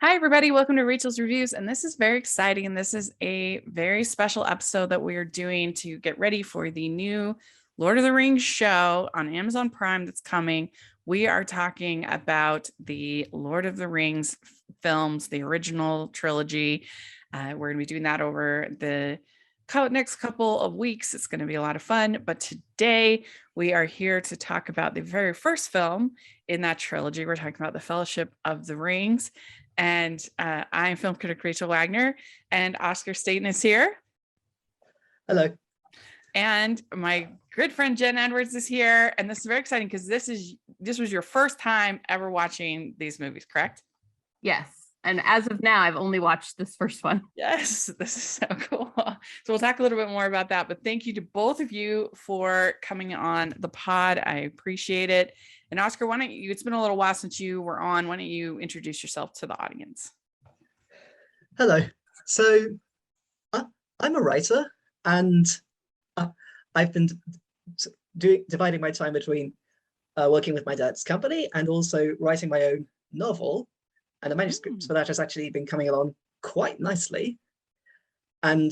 Hi, everybody. Welcome to Rachel's Reviews. And this is very exciting. And this is a very special episode that we are doing to get ready for the new Lord of the Rings show on Amazon Prime that's coming. We are talking about the Lord of the Rings films, the original trilogy. We're going to be doing that over the next couple of weeks. It's going to be a lot of fun. But today we are here to talk about the very first film in that trilogy. We're talking about The Fellowship of the Rings. And I'm film critic Rachel Wagner, and Oscar Staten is here. Hello. And my good friend Jen Edwards is here. And this is very exciting because this was your first time ever watching these movies, correct? Yes. And as of now, I've only watched this first one. Yes, this is so cool. So we'll talk a little bit more about that. But thank you to both of you for coming on the pod. I appreciate it. And Oscar, why don't you, it's been a little while since you were on. Why don't you introduce yourself to the audience? Hello. So I'm a writer, and I've been dividing my time between working with my dad's company and also writing my own novel. And the manuscript for that has actually been coming along quite nicely. And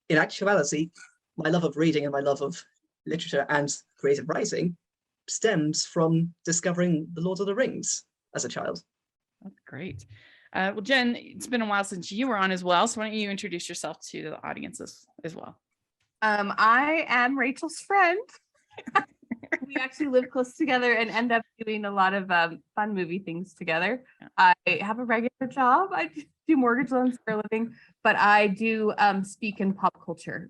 in actuality, my love of reading and my love of literature and creative writing stems from discovering The Lord of the Rings as a child. That's great. Well, Jen, it's been a while since you were on as well. So why don't you introduce yourself to the audience as well? I am Rachel's friend. We actually live close together and end up doing a lot of fun movie things together. Yeah. I have a regular job. I do mortgage loans for a living, but I do speak in pop culture.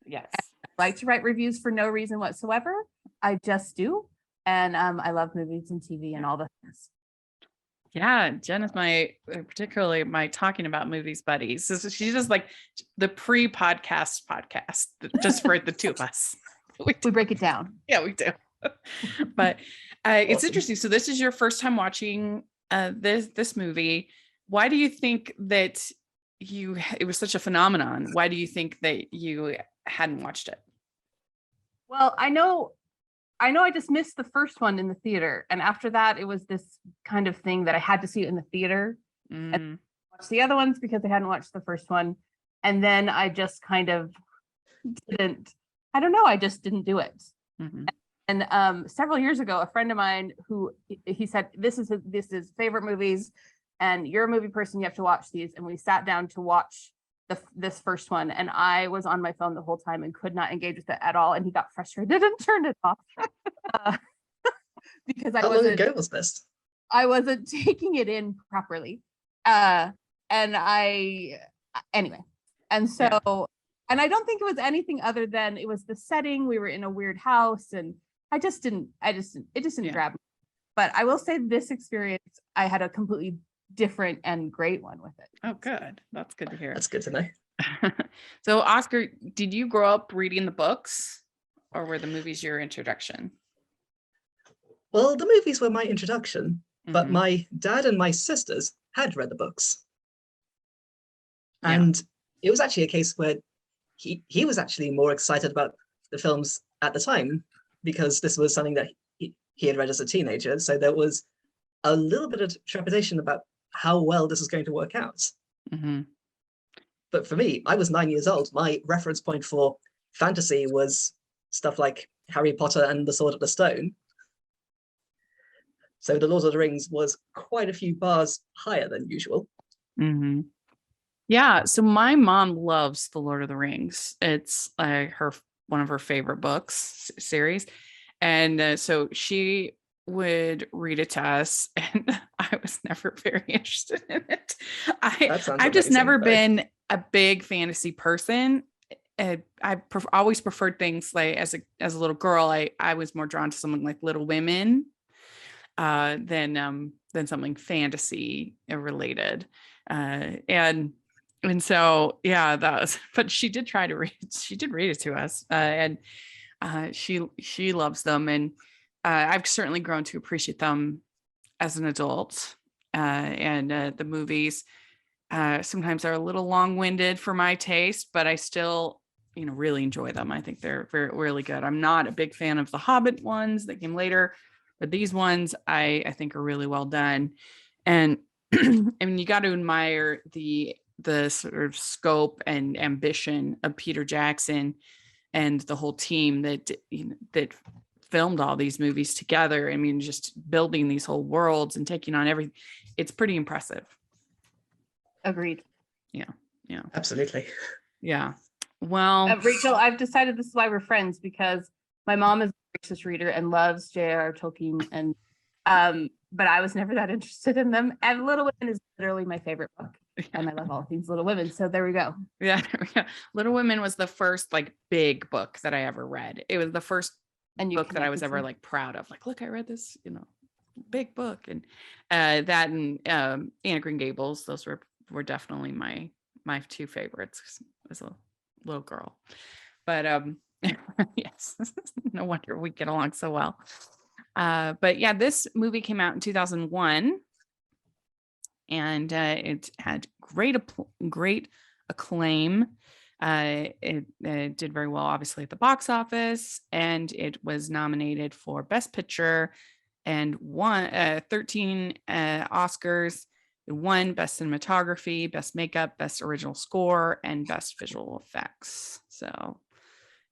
Yes. I like to write reviews for no reason whatsoever. I just do. And I love movies and TV and all the things. Yeah, Jen is particularly my talking about movies buddies. So she's just like the pre-podcast just for the two of us. We break it down. Yeah, we do. But it's Awesome. interesting. So this is your first time watching this movie. Why do you think that it was such a phenomenon? Why do you think that you hadn't watched it? Well, I know I just missed the first one in the theater. And after that, it was this kind of thing that I had to see it in the theater and watch the other ones because I hadn't watched the first one. And then I just kind of I just didn't do it. Mm-hmm. And several years ago, a friend of mine he said, this is his favorite movies, and you're a movie person, you have to watch these. And we sat down to watch this first one, and I was on my phone the whole time and could not engage with it at all. And he got frustrated and turned it off because How long ago was this? I wasn't taking it in properly. Anyway. And so, Yeah. And I don't think it was anything other than it was the setting. We were in a weird house, and it just didn't grab me. But I will say this experience, I had a completely different and great one with it. Oh, good. That's good to hear. That's good to know. So, Oscar, did you grow up reading the books, or were the movies your introduction? Well, the movies were my introduction, but Mhm. my dad and my sisters had read the books. Yeah. And it was actually a case where he was actually more excited about the films at the time because this was something that he had read as a teenager. So there was a little bit of trepidation about how well this was going to work out. Mm-hmm. But for me, I was 9 years old. My reference point for fantasy was stuff like Harry Potter and the Sword of the Stone. So The Lord of the Rings was quite a few bars higher than usual. Mm-hmm. Yeah, so my mom loves The Lord of the Rings. It's one of her favorite books series, and so she would read it to us, and I was never very interested in it. I've just never been a big fantasy person. I always preferred things like as a little girl. I was more drawn to something like Little Women than something fantasy related, and so, yeah, but she did try to read, she did read it to us, and she loves them. And I've certainly grown to appreciate them as an adult. And the movies sometimes are a little long-winded for my taste, but I still, really enjoy them. I think they're really good. I'm not a big fan of the Hobbit ones that came later, but these ones I think are really well done. And I mean, you got to admire the sort of scope and ambition of Peter Jackson and the whole team that that filmed all these movies together. I mean, just building these whole worlds and taking on everything. It's pretty impressive. Agreed. Yeah. Absolutely. Yeah. Well, Rachel, I've decided this is why we're friends, because my mom is a voracious reader and loves J.R.R. Tolkien, and but I was never that interested in them. And Little Women is literally my favorite book, and I love all things Little Women. So there we go. yeah, Little Women was the first like big book that I ever read. It was the first And you book that I was connected ever to- like proud of. Like, look, I read this, big book. And that and Anne of Green Gables, those were definitely my two favorites as a little girl. But yes, no wonder we get along so well. But yeah, this movie came out in 2001, and it had great acclaim. It did very well, obviously, at the box office, and it was nominated for Best Picture and won 13 Oscars. It won Best Cinematography, Best Makeup, Best Original Score, and Best Visual Effects. So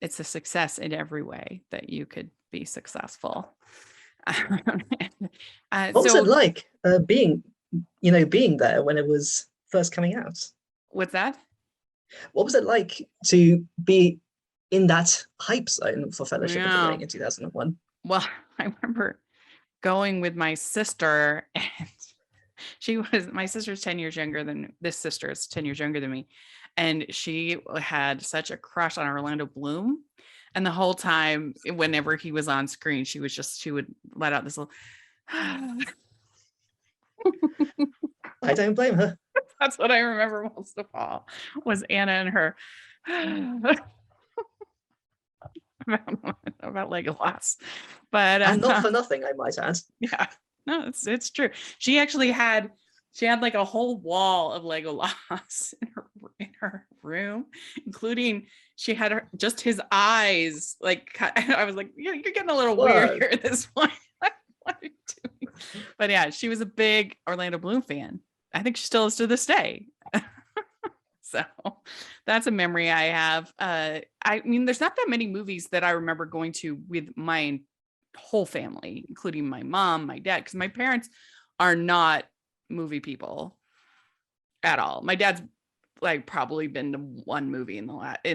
it's a success in every way that you could be successful. What was it like being there when it was first coming out? What's that? What was it like to be in that hype zone for Fellowship of the Yeah. Ring in 2001? Well, I remember going with my sister, and my sister's 10 years younger than this sister is 10 years younger than me. And she had such a crush on Orlando Bloom. And the whole time, whenever he was on screen, she would let out this little, I don't blame her. that's what I remember most of all, was Anna and her about Legolas. But And not for nothing, I might add. yeah, no, it's true. She actually had like a whole wall of Legolas in her room, including she had just his eyes. Like, I was like, you're getting a little weird Whoa. here at this point. What are you doing? But yeah, she was a big Orlando Bloom fan. I think she still is to this day. So that's a memory I have. I mean, there's not that many movies that I remember going to with my whole family, including my mom, my dad, because my parents are not movie people at all. My dad's like probably been to one movie in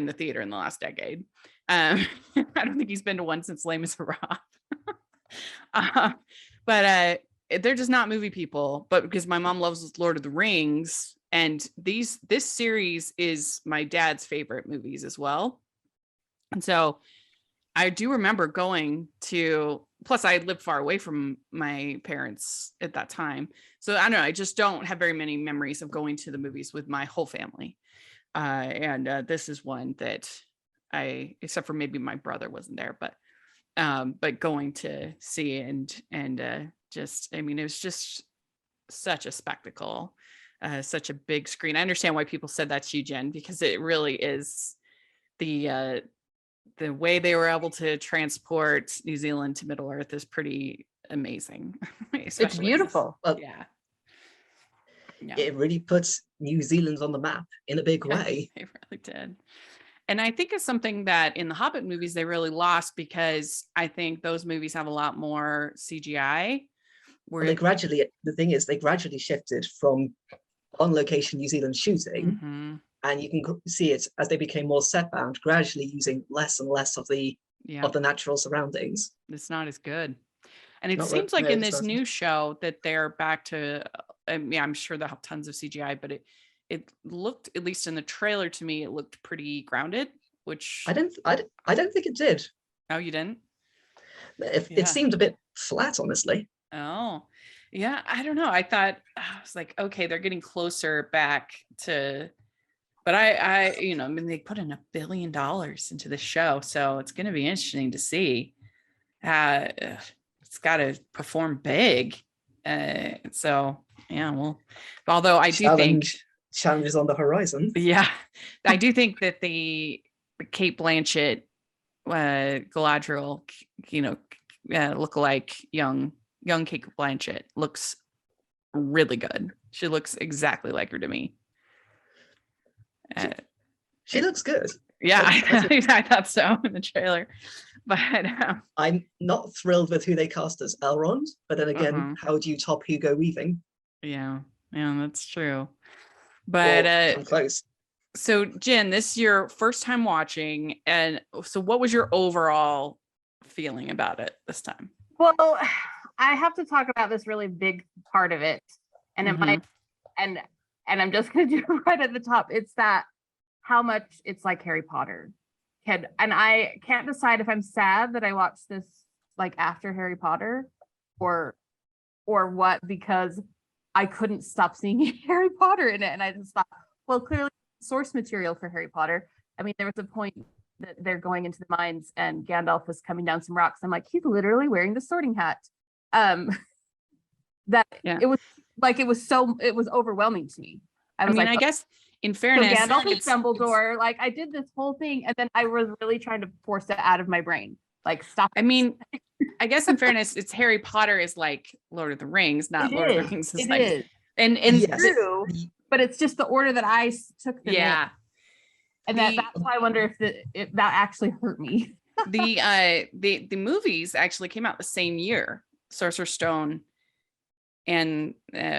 the theater in the last decade. I don't think he's been to one since Les Miserables. But they're just not movie people. But because my mom loves Lord of the Rings, and this series is my dad's favorite movies as well. And so I do remember going to, plus I lived far away from my parents at that time. So I don't know, I just don't have very many memories of going to the movies with my whole family. And this is one that except for maybe my brother wasn't there, but going to see and just, I mean, it was just such a spectacle, such a big screen. I understand why people said that to you, Jen, because it really is the way they were able to transport New Zealand to Middle Earth is pretty amazing. It's beautiful. Well, Yeah. it really puts New Zealand on the map in a big Yeah, way. They really did. And I think it's something that in the Hobbit movies they really lost, because I think those movies have a lot more CGI. Well, the thing is, they gradually shifted from on location New Zealand shooting, Mhm. and you can see it as they became more set bound, gradually using less and less of the natural surroundings. It's not as good. And it Not seems right- like no, in it's this not. new show that they're back to, I'm sure they'll have tons of CGI, but it looked, at least in the trailer to me, it looked pretty grounded, which, I don't think it did. oh, you didn't? It Yeah. seemed a bit flat, honestly. Oh, yeah. I don't know. I was like, okay, they're getting closer back to, but I mean, they put in $1 billion into the show, so it's going to be interesting to see. It's got to perform big. So yeah, well, although I do think, Challenges on the horizon. yeah, I do think that the Kate Blanchett, Galadriel, look like young Kate Blanchett looks really good. She looks exactly like her to me. She looks good. Yeah, That's I thought so in the trailer. But I'm not thrilled with who they cast as Elrond, but then again, Uh-huh. how do you top Hugo Weaving? yeah, that's true. But Or come close. so Jen, this is your first time watching, and so what was your overall feeling about it this time? Well, I have to talk about this really big part of it, and it might, and I'm just gonna do it right at the top. It's that how much it's like Harry Potter. And I can't decide if I'm sad that I watched this like after Harry Potter, or what, because I couldn't stop seeing Harry Potter in it, and I just thought, well, clearly source material for Harry Potter. I mean, there was a point that they're going into the mines and Gandalf was coming down some rocks. I'm like, he's literally wearing the sorting hat. That it was overwhelming to me. I mean, like, I guess in so fairness, Gandalf is Dumbledore. Like, I did this whole thing, and then I was really trying to force it out of my brain. Like, stop. I mean, I guess in fairness, it's Harry Potter is like Lord of the Rings, not Lord of the Rings. It like, is. and Yes. True, but it's just the order that I took them in. And The- that's why I wonder if that actually hurt me. the movies actually came out the same year, Sorcerer's Stone and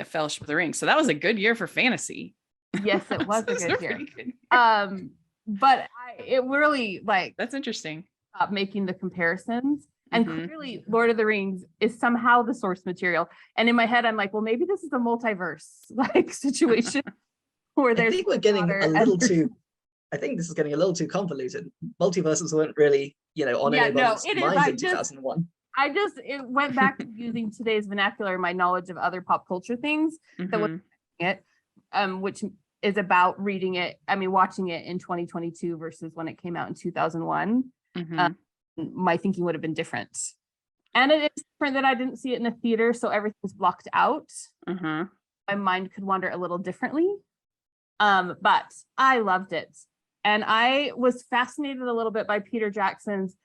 Fellowship of the Ring. So that was a good year for fantasy. Yes, it was So a good pretty year. good. But it really like That's interesting. stopped making the comparisons. And Mhm. clearly, Lord of the Rings is somehow the source material. And in my head, I'm like, well, maybe this is a multiverse like situation where I there's think we're getting Potter a and little there's- too. I think this is getting a little too convoluted. Multiverses weren't really, on Yeah, no, anyone's it is. mind I in just- 2001. it went back to using today's vernacular, my knowledge of other pop culture things that was Mhm. it, which is about reading it. I mean, watching it in 2022 versus when it came out in 2001. Mhm. My thinking would have been different. And it is different that I didn't see it in a theater, so everything's blocked out. Mhm. My mind could wander a little differently. But I loved it. And I was fascinated a little bit by Peter Jackson's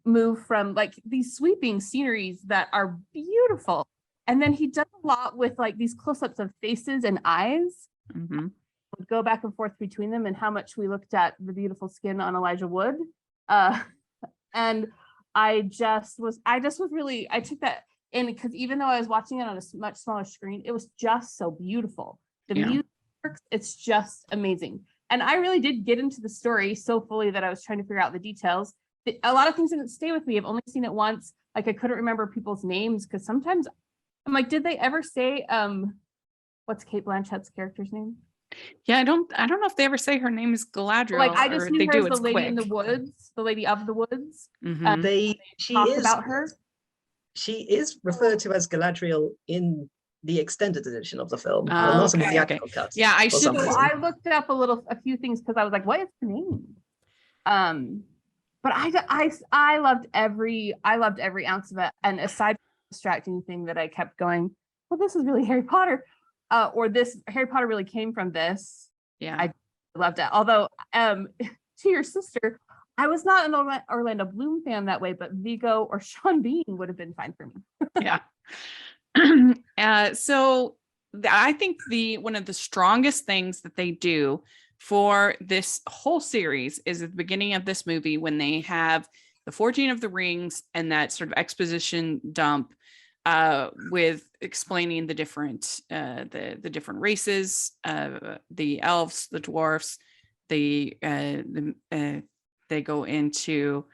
move from like these sweeping sceneries that are beautiful. And then he does a lot with like these close-ups of faces and eyes. Mhm. Would go back and forth between them, and how much we looked at the beautiful skin on Elijah Wood. And I took that in, because even though I was watching it on a much smaller screen, it was just so beautiful. The Yeah. music works, it's just amazing. And I really did get into the story so fully that I was trying to figure out the details. A lot of things didn't stay with me. I've only seen it once. Like, I couldn't remember people's names, because sometimes I'm like, did they ever say what's Kate Blanchett's character's name? Yeah, I don't know if they ever say her name is Galadriel. Like, I just or knew they her do. as the It's lady in the quick. woods, the lady of the woods. Mhm. She Talk is about her. She is referred to as Galadriel in the extended edition of the film, Oh, but not in the okay, theatrical cut. Yeah, I for should. some So reason. I looked up a few things, because I was like, what is her name? But I loved every ounce of it. And aside from the distracting thing that I kept going, well, this is really Harry Potter, or this Harry Potter really came from this. Yeah. I loved it. Although, to your sister, I was not an Orlando Bloom fan that way, but Viggo or Sean Bean would have been fine for me. Yeah. So I think one of the strongest things that they do for this whole series is at the beginning of this movie, when they have the Forging of the Rings and that sort of exposition dump with explaining the different races, the elves, the dwarfs, they go into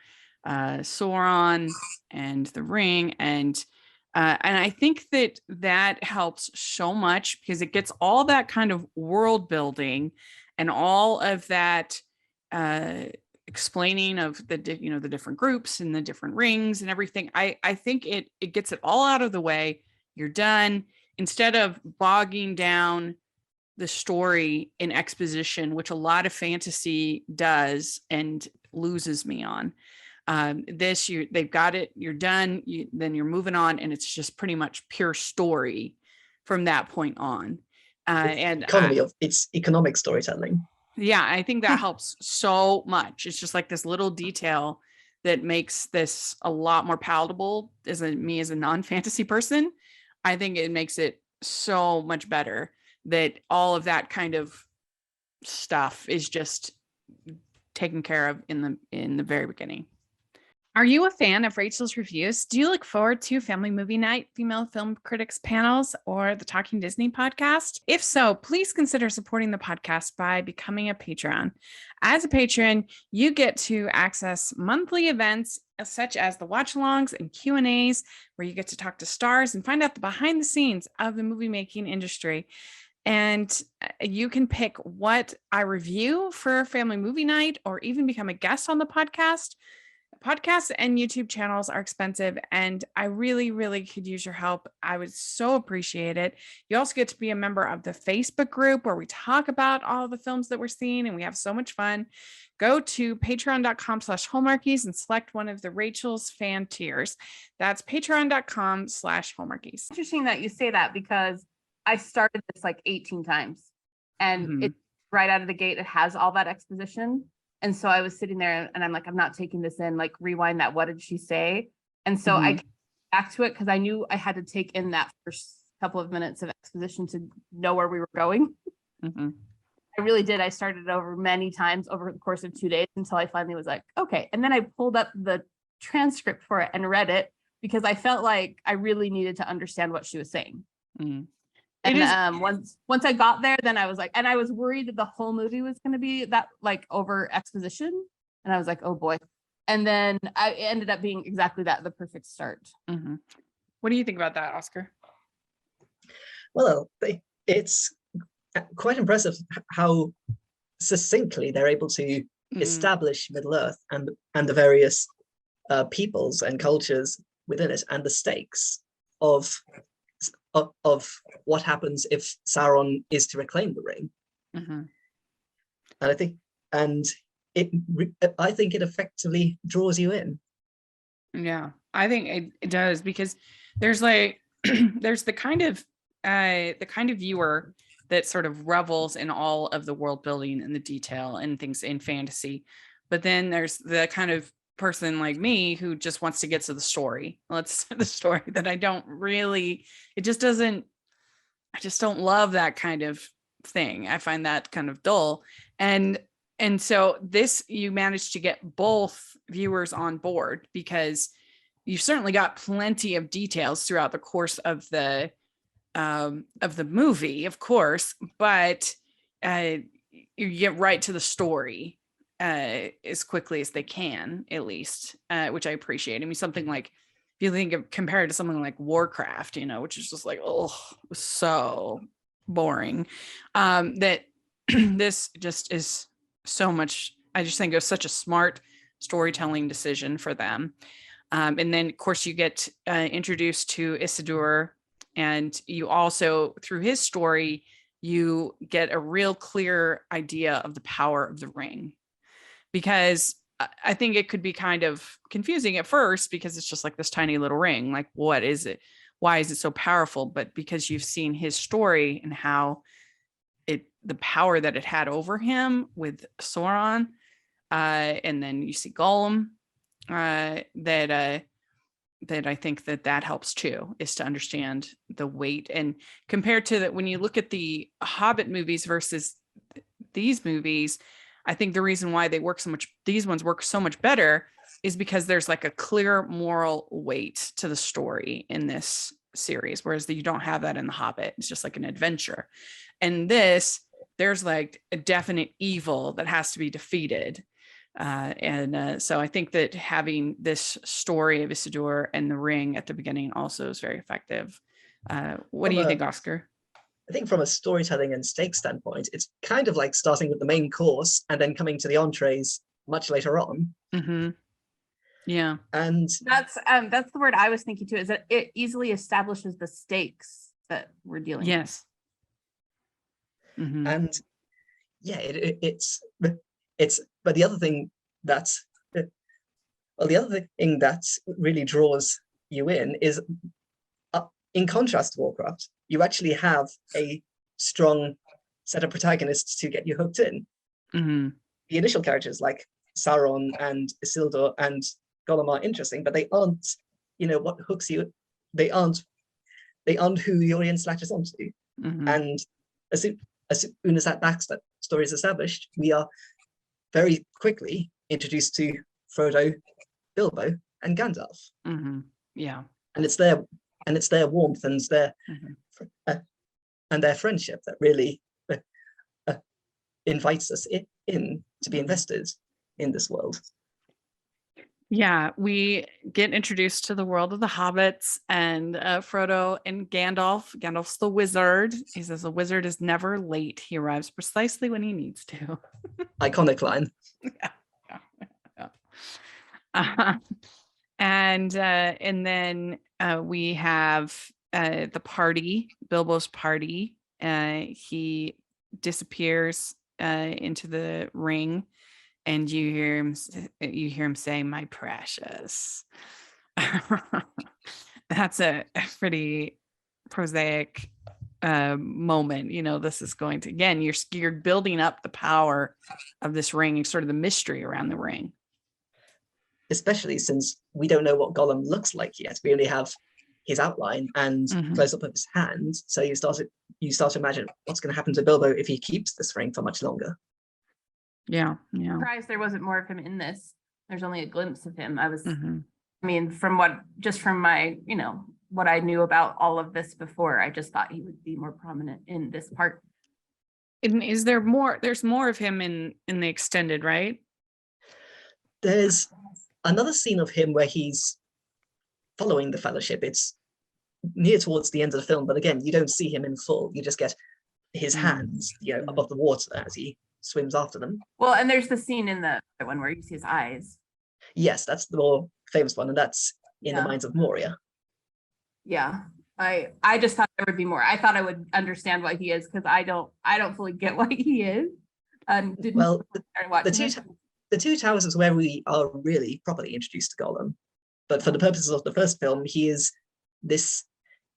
Sauron and the ring, and I think that helps so much, because it gets all that kind of world building and all of that explaining of the different groups and the different rings and everything. I think it gets it all out of the way. You're done, instead of bogging down the story in exposition, which a lot of fantasy does and loses me on. They've got it, you're done, then you're moving on, and it's just pretty much pure story from that point on. It's economic storytelling. Yeah, I think that helps so much. It's just like this little detail that makes this a lot more palatable as a non-fantasy person. I think it makes it so much better, that all of that kind of stuff is just taken care of in the very beginning. Are you a fan of Rachel's Reviews? Do you look forward to Family Movie Night, Female Film Critics panels, or the Talking Disney podcast? If so, please consider supporting the podcast by becoming a Patreon. As a patron, you get to access monthly events such as the watch-alongs and Q&As, where you get to talk to stars and find out the behind the scenes of the movie making industry. And you can pick what I review for Family Movie Night, or even become a guest on the podcast. Podcasts and YouTube channels are expensive, and I really, really could use your help. I would so appreciate it. You also get to be a member of the Facebook group where we talk about all the films that we're seeing, and we have so much fun. Go to patreon.com/Hallmarkies and select one of the Rachel's fan tiers. That's patreon.com/Hallmarkies. Interesting that you say that, because I started this like 18 times, and it right out of the gate, it has all that exposition. And so I was sitting there and I'm like, I'm not taking this in, like rewind that. What did she say? And so I came back to it because I knew I had to take in that first couple of minutes of exposition to know where we were going. I really did. I started it over many times over the course of 2 days until I finally was like, okay. And then I pulled up the transcript for it and read it, because I felt like I really needed to understand what she was saying. And once I got there, then I was like, and I was worried that the whole movie was going to be that like over exposition. And I was like, oh boy. And then it ended up being exactly that, the perfect start. What do you think about that, Oscar? Well, it's quite impressive how succinctly they're able to establish Middle Earth and the various peoples and cultures within it, and the stakes of what happens if Sauron is to reclaim the ring. And I think it effectively draws you in. Yeah, I think it does, because there's like there's the kind of viewer that sort of revels in all of the world building and the detail and things in fantasy, but then there's the kind of person like me who just wants to get to the story. Let's the story that I don't really, I just don't love that kind of thing. I find that kind of dull. And so this, you managed to get both viewers on board, because you've certainly got plenty of details throughout the course of the movie, of course, but you get right to the story as quickly as they can, at least, which I appreciate. I mean, something like, if you think of, compare it to something like Warcraft, which is just like, oh, so boring, that this just is so much. I just think it was such a smart storytelling decision for them. And then of course you get introduced to Isildur, and you also, through his story, you get a real clear idea of the power of the ring. Because I think it could be kind of confusing at first, because it's just like this tiny little ring. Like, what is it? Why is it so powerful? But because you've seen his story and how the power that it had over him with Sauron, and then you see Gollum, that I think that helps too, is to understand the weight. And compared to that, when you look at the Hobbit movies versus these movies, I think the reason why these ones work so much better is because there's like a clear moral weight to the story in this series, whereas you don't have that in the Hobbit. It's just like an adventure. And this, there's like a definite evil that has to be defeated. So I think that having this story of Isildur and the ring at the beginning also is very effective. What do you think, Oscar? I think from a storytelling and stakes standpoint, it's kind of like starting with the main course and then coming to the entrees much later on. Yeah. And that's the word I was thinking too, is that it easily establishes the stakes that we're dealing with. And yeah, it's but the other thing that really draws you in is, in contrast to Warcraft, you actually have a strong set of protagonists to get you hooked in. The initial characters like Sauron and Isildur and Gollum are interesting, but they aren't, what hooks you. They aren't they aren't who the audience latches onto. Mhm. And as soon as that backstory is established, we are very quickly introduced to Frodo, Bilbo, and Gandalf. Mhm. Yeah. And it's their warmth and Mhm. their friendship that really invites us in to be Mhm. invested in this world. Yeah, we get introduced to the world of the hobbits and Frodo and Gandalf. Gandalf's the wizard. He says the wizard is never late. He arrives precisely when he needs to. Iconic line. Yeah. Uh, and then we have the party, Bilbo's party. He disappears into the ring, and you hear him say, "My precious." That's a pretty prosaic moment. This is going to, again, you're building up the power of this ring and sort of the mystery around the ring. Especially since we don't know what Gollum looks like yet. We only have his outline and close up of his hand. So you start to imagine what's going to happen to Bilbo if he keeps this ring for much longer. Yeah. Surprised there wasn't more of him in this. There's only a glimpse of him. Mm-hmm. I mean, from my, what I knew about all of this before, I just thought he would be more prominent in this part. And is there more? There's more of him in the extended, right? There's another scene of him where he's following the Fellowship. It's near towards the end of the film, but again, you don't see him in full. You just get his hands, above the water as he swims after them. Well, and there's the scene in the one where you see his eyes. Yes, that's the more famous one, and that's in the Mines of Moria. Yeah, I just thought there would be more. I thought I would understand what he is, because I don't fully get what he is. Well, the Two Towers is where we are really properly introduced to Gollum. But for the purposes of the first film, he is this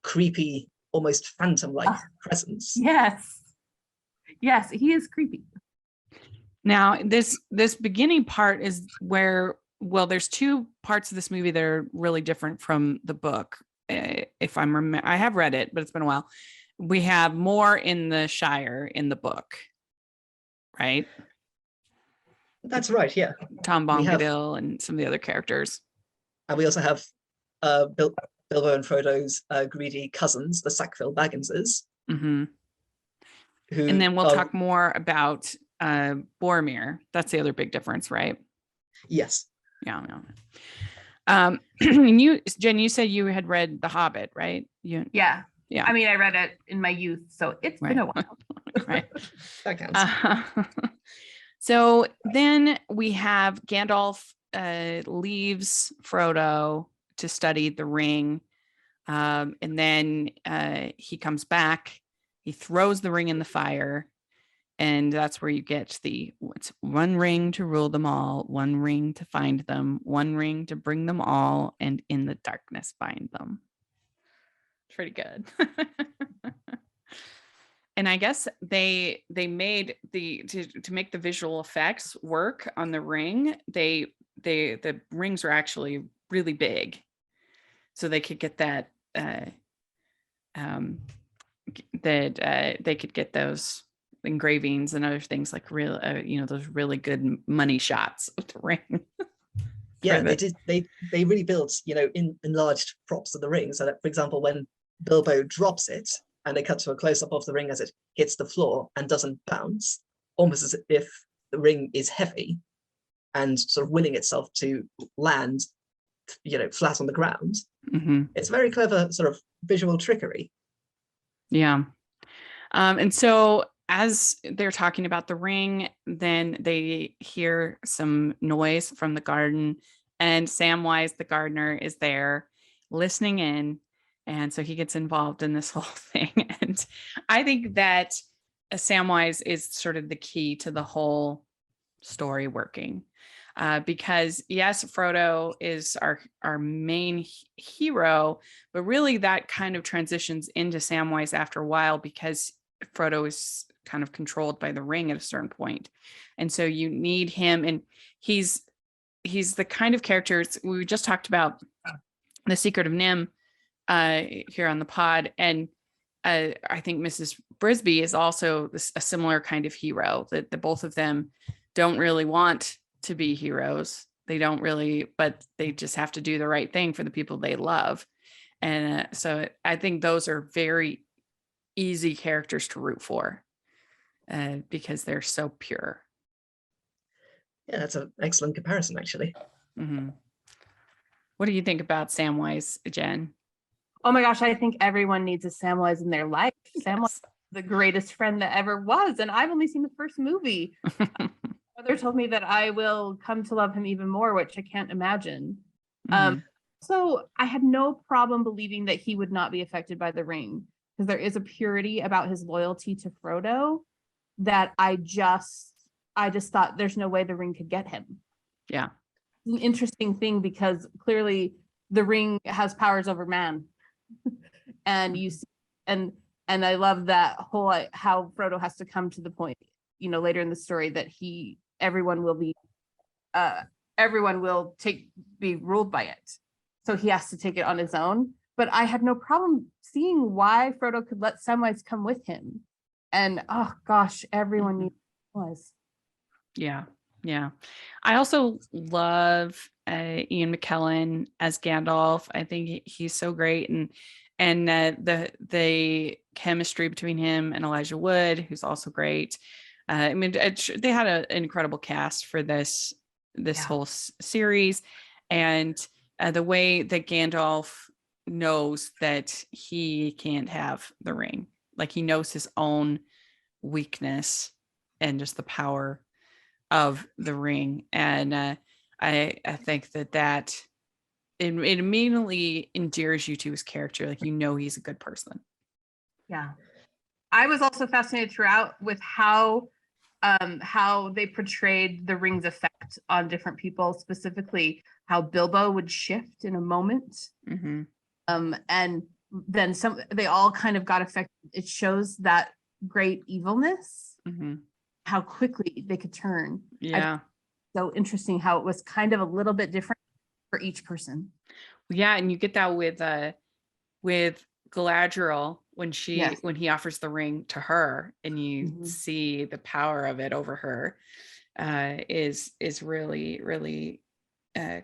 creepy, almost phantom-like presence. Yes, he is creepy. Now, this beginning part is where, well, there's two parts of this movie that are really different from the book. If I have read it, but it's been a while. We have more in the Shire in the book, right? That's right, yeah. Tom Bombadil and some of the other characters. And we also have Bilbo and Frodo's greedy cousins, the Sackville Bagginses. Mm-hmm. And then we'll talk more about Boromir. That's the other big difference, right? Yes. Yeah. And you, Jen, you said you had read The Hobbit, right? Yeah. I mean, I read it in my youth, so it's been a while. Right. That counts. So then we have Gandalf leaves Frodo to study the ring. And then he comes back. He throws the ring in the fire. And that's where you get it's one ring to rule them all, one ring to find them, one ring to bring them all, and in the darkness bind them. Pretty good. And I guess they made to make the visual effects work on the ring. The rings are actually really big, so they could get that they could get those engravings and other things, like real those really good money shots of the ring. Yeah, they did. They really built enlarged props of the ring, so that, for example, when Bilbo drops it and they cut to a close-up of the ring as it hits the floor and doesn't bounce, almost as if the ring is heavy and sort of willing itself to land flat on the ground. Mm-hmm. It's very clever sort of visual trickery. Yeah. And so as they're talking about the ring, then they hear some noise from the garden, and Samwise, the gardener, is there listening in. And so he gets involved in this whole thing. And I think that Samwise is sort of the key to the whole story working. Because yes, Frodo is our main hero, but really that kind of transitions into Samwise after a while, because Frodo is kind of controlled by the ring at a certain point. And so you need him, and he's the kind of characters we just talked about, The Secret of Nim. here on the pod. And I think Mrs. Brisby is also a similar kind of hero, that the both of them don't really want to be heroes. They don't really, but they just have to do the right thing for the people they love. And so I think those are very easy characters to root for because they're so pure. Yeah, that's an excellent comparison, actually. Mm-hmm. What do you think about Samwise, Jen? Oh my gosh, I think everyone needs a Samwise in their life. Samwise Yes. is the greatest friend that ever was, and I've only seen the first movie. My mother told me that I will come to love him even more, which I can't imagine. Mhm. So I had no problem believing that he would not be affected by the ring, because there is a purity about his loyalty to Frodo that I just thought there's no way the ring could get him. Yeah. It's an interesting thing because clearly the ring has powers over man. And you see, and I love that whole how Frodo has to come to the point, later in the story that everyone will be ruled by it. So he has to take it on his own. But I had no problem seeing why Frodo could let Samwise come with him. And oh gosh, everyone needs Samwise. Yeah. I also love Ian McKellen as Gandalf. I think he's so great, and the chemistry between him and Elijah Wood, who's also great. I mean, they had an incredible cast for this whole series, and the way that Gandalf knows that he can't have the ring, like he knows his own weakness and just the power of the ring. And I think that it immediately endears you to his character, like he's a good person. Yeah. I was also fascinated throughout with how they portrayed the ring's effect on different people, specifically how Bilbo would shift in a moment. Mm-hmm. And then they all kind of got affected. It shows that great evilness, Mm-hmm. how quickly they could turn. Yeah. So interesting how it was kind of a little bit different for each person. Yeah, and you get that with Galadriel when he offers the ring to her, and you see the power of it over her is really, really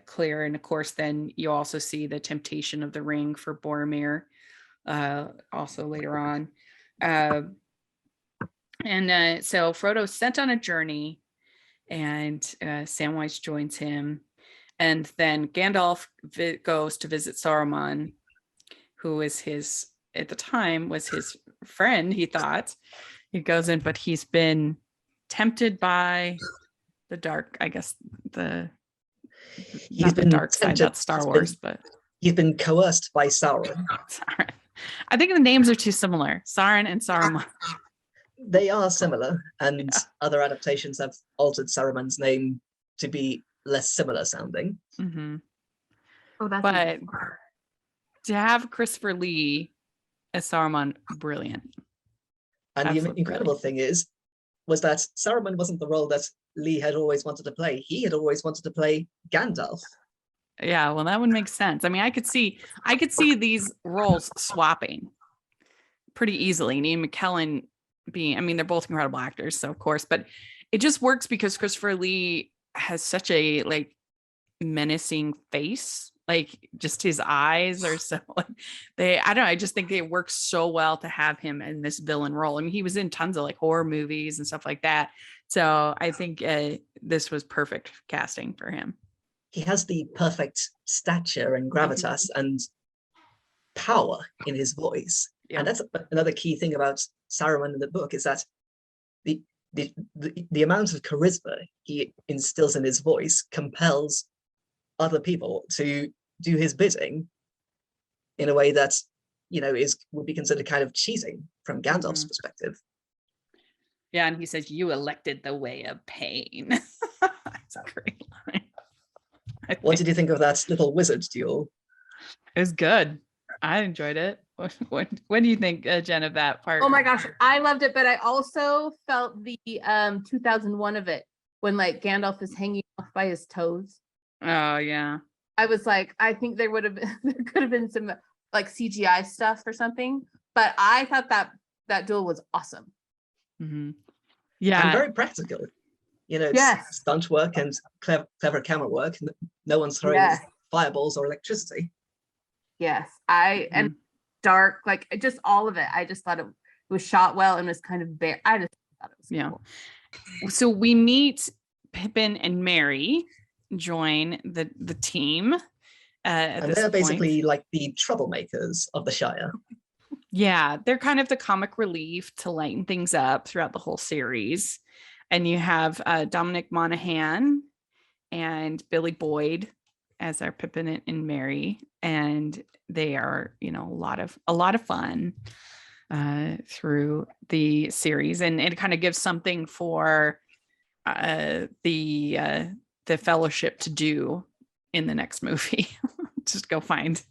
clear. And of course, then you also see the temptation of the ring for Boromir also later on. And so Frodo's sent on a journey, and Samwise joins him. And then Gandalf goes to visit Saruman, who is at the time was his friend, he thought. He goes in, but he's been tempted by the dark, I guess the dark side, that's Star Wars, but he's been coerced by Sauron. Sauron. I think the names are too similar, Sauron and Saruman. They are similar, and other adaptations have altered Saruman's name to be less similar sounding. Mm-hmm. Oh, that's but to have Christopher Lee as Saruman, brilliant. And the incredible thing was that Saruman wasn't the role that Lee had always wanted to play. He had always wanted to play Gandalf. Yeah, well, that would make sense. I mean, I could see these roles swapping pretty easily. And Ian McKellen they're both incredible actors, so of course, but it just works because Christopher Lee has such a menacing face. Like just his eyes are so I just think it works so well to have him in this villain role. I mean, he was in tons of horror movies and stuff like that. So I think this was perfect casting for him. He has the perfect stature and gravitas and power in his voice. Yeah. And that's another key thing about Saruman in the book, is that the amount of charisma he instills in his voice compels other people to do his bidding in a way that would be considered kind of cheating from Gandalf's perspective. Yeah, and he says, "You elected the way of pain." That's a great line. What did you think of that little wizard duel? It was good. I enjoyed it. What do you think, Jen, of that part? Oh my gosh, I loved it, but I also felt the 2001 of it when Gandalf is hanging off by his toes. Oh yeah. I was like, I think there could have been some like CGI stuff or something. But I thought that duel was awesome. Mhm. And Yeah. very practical. You know, it's Yes. stunt work and clever camera work. No one's throwing Yes. fireballs or electricity. Yes. And dark, like just all of it. I just thought it was shot well and was kind of bare. I just thought it was cool. So we meet Pippin and Merry join the team. At And this they're point. basically like the troublemakers of the Shire. Yeah, they're kind of the comic relief to lighten things up throughout the whole series. And you have Dominic Monaghan and Billy Boyd as our Pippin and Merry, and they are, you know, a lot of fun through the series, and it kind of gives something for the Fellowship to do in the next movie. Just go find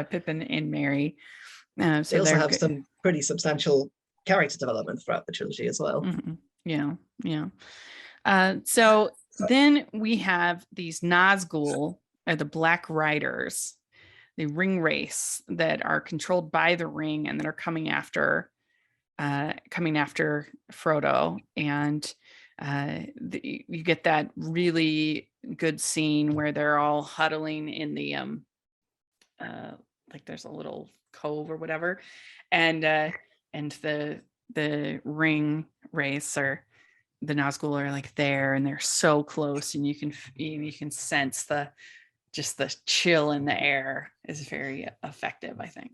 Pippin and Merry. So they also have some pretty substantial character development throughout the trilogy as well. Mm-hmm. Yeah. So then we have these Nazgul, or the Black Riders, the ring race that are controlled by the ring and that are coming after Frodo. And you get that really good scene where they're all huddling in the like there's a little cove or whatever, and the ring race, or the Nazgul, are like there, and they're so close, and you can sense the chill in the air is very effective, I think.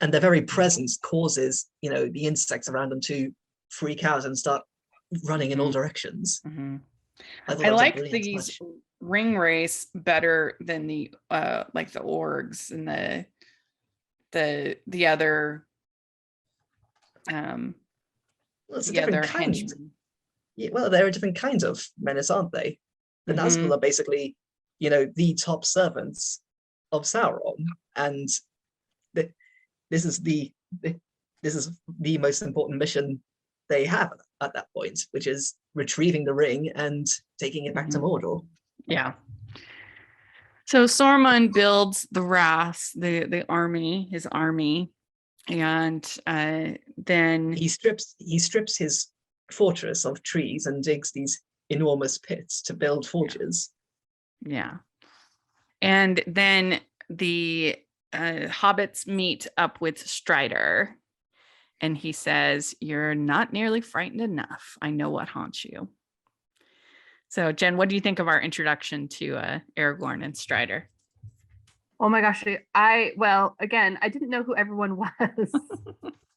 And their very presence causes, you know, the insects around them to freak out and start running in all directions. Mm-hmm. I like these ring race better than the like the orgs and the other well, it's a different kind. henchmen. Yeah, well, there are different kinds of menace, aren't they? The Nazgul are basically, you know, the top servants of Sauron, and this is the most important mission they have at that point, which is retrieving the ring and taking it back to Mordor. Yeah. So Saruman builds the Wrath, the army, his army, and then he strips his fortress of trees and digs these enormous pits to build forges. Yeah. And then the hobbits meet up with Strider, and he says, "You're not nearly frightened enough. I know what haunts you." So, Jen, what do you think of our introduction to Aragorn and Strider? Oh my gosh. Again, I didn't know who everyone was.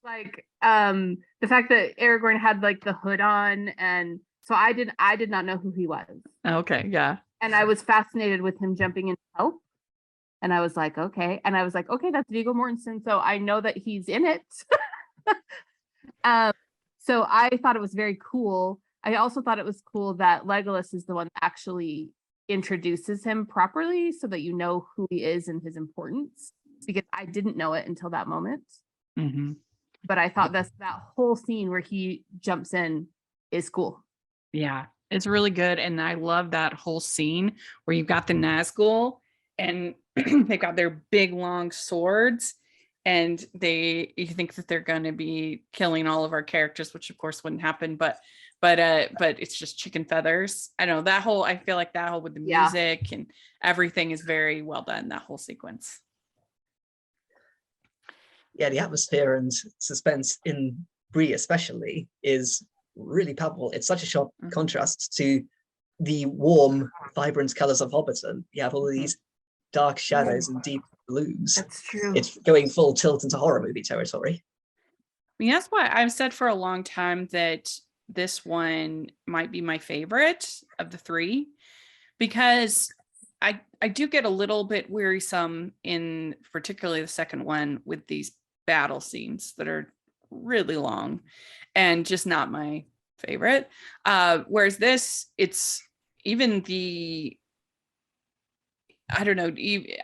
Like, the fact that Aragorn had like the hood on, and so I did not know who he was. Okay, yeah. And I was fascinated with him jumping in to help. And I was like, okay. And I was like, okay, that's Viggo Mortensen. So I know that he's in it. So I thought it was very cool. I also thought it was cool that Legolas is the one that actually introduces him properly so that you know who he is and his importance, because I didn't know it until that moment. Mm-hmm. But I thought that whole scene where he jumps in is cool. Yeah, it's really good. And I love that whole scene where you've got the Nazgul and they've got their big long swords, and you think that they're going to be killing all of our characters, which of course wouldn't happen, but it's just chicken feathers. I know that whole, I feel like that whole with the music and everything is very well done, that whole sequence. Yeah, the atmosphere and suspense in Bree especially is really palpable. It's such a sharp contrast to the warm, vibrant colors of Hobbiton. You have all these dark shadows and deep blues. That's true. It's going full tilt into horror movie territory. I mean, that's why I've said for a long time that this one might be my favorite of the three, because I do get a little bit wearisome in particularly the second one with these battle scenes that are really long and just not my favorite. Whereas this, it's even I don't know,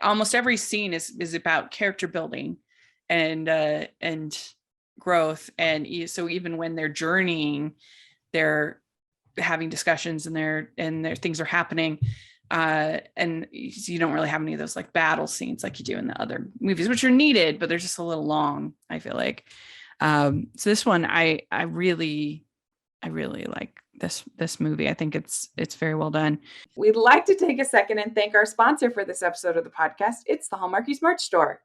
almost every scene is about character building and growth. And so even when they're journeying, they're having discussions and their things are happening. And you don't really have any of those like battle scenes like you do in the other movies, which are needed, but they're just a little long, I feel like. So this one, I really like this movie. I think it's very well done. We'd like to take a second and thank our sponsor for this episode of the podcast. It's the Hallmarkies merch store.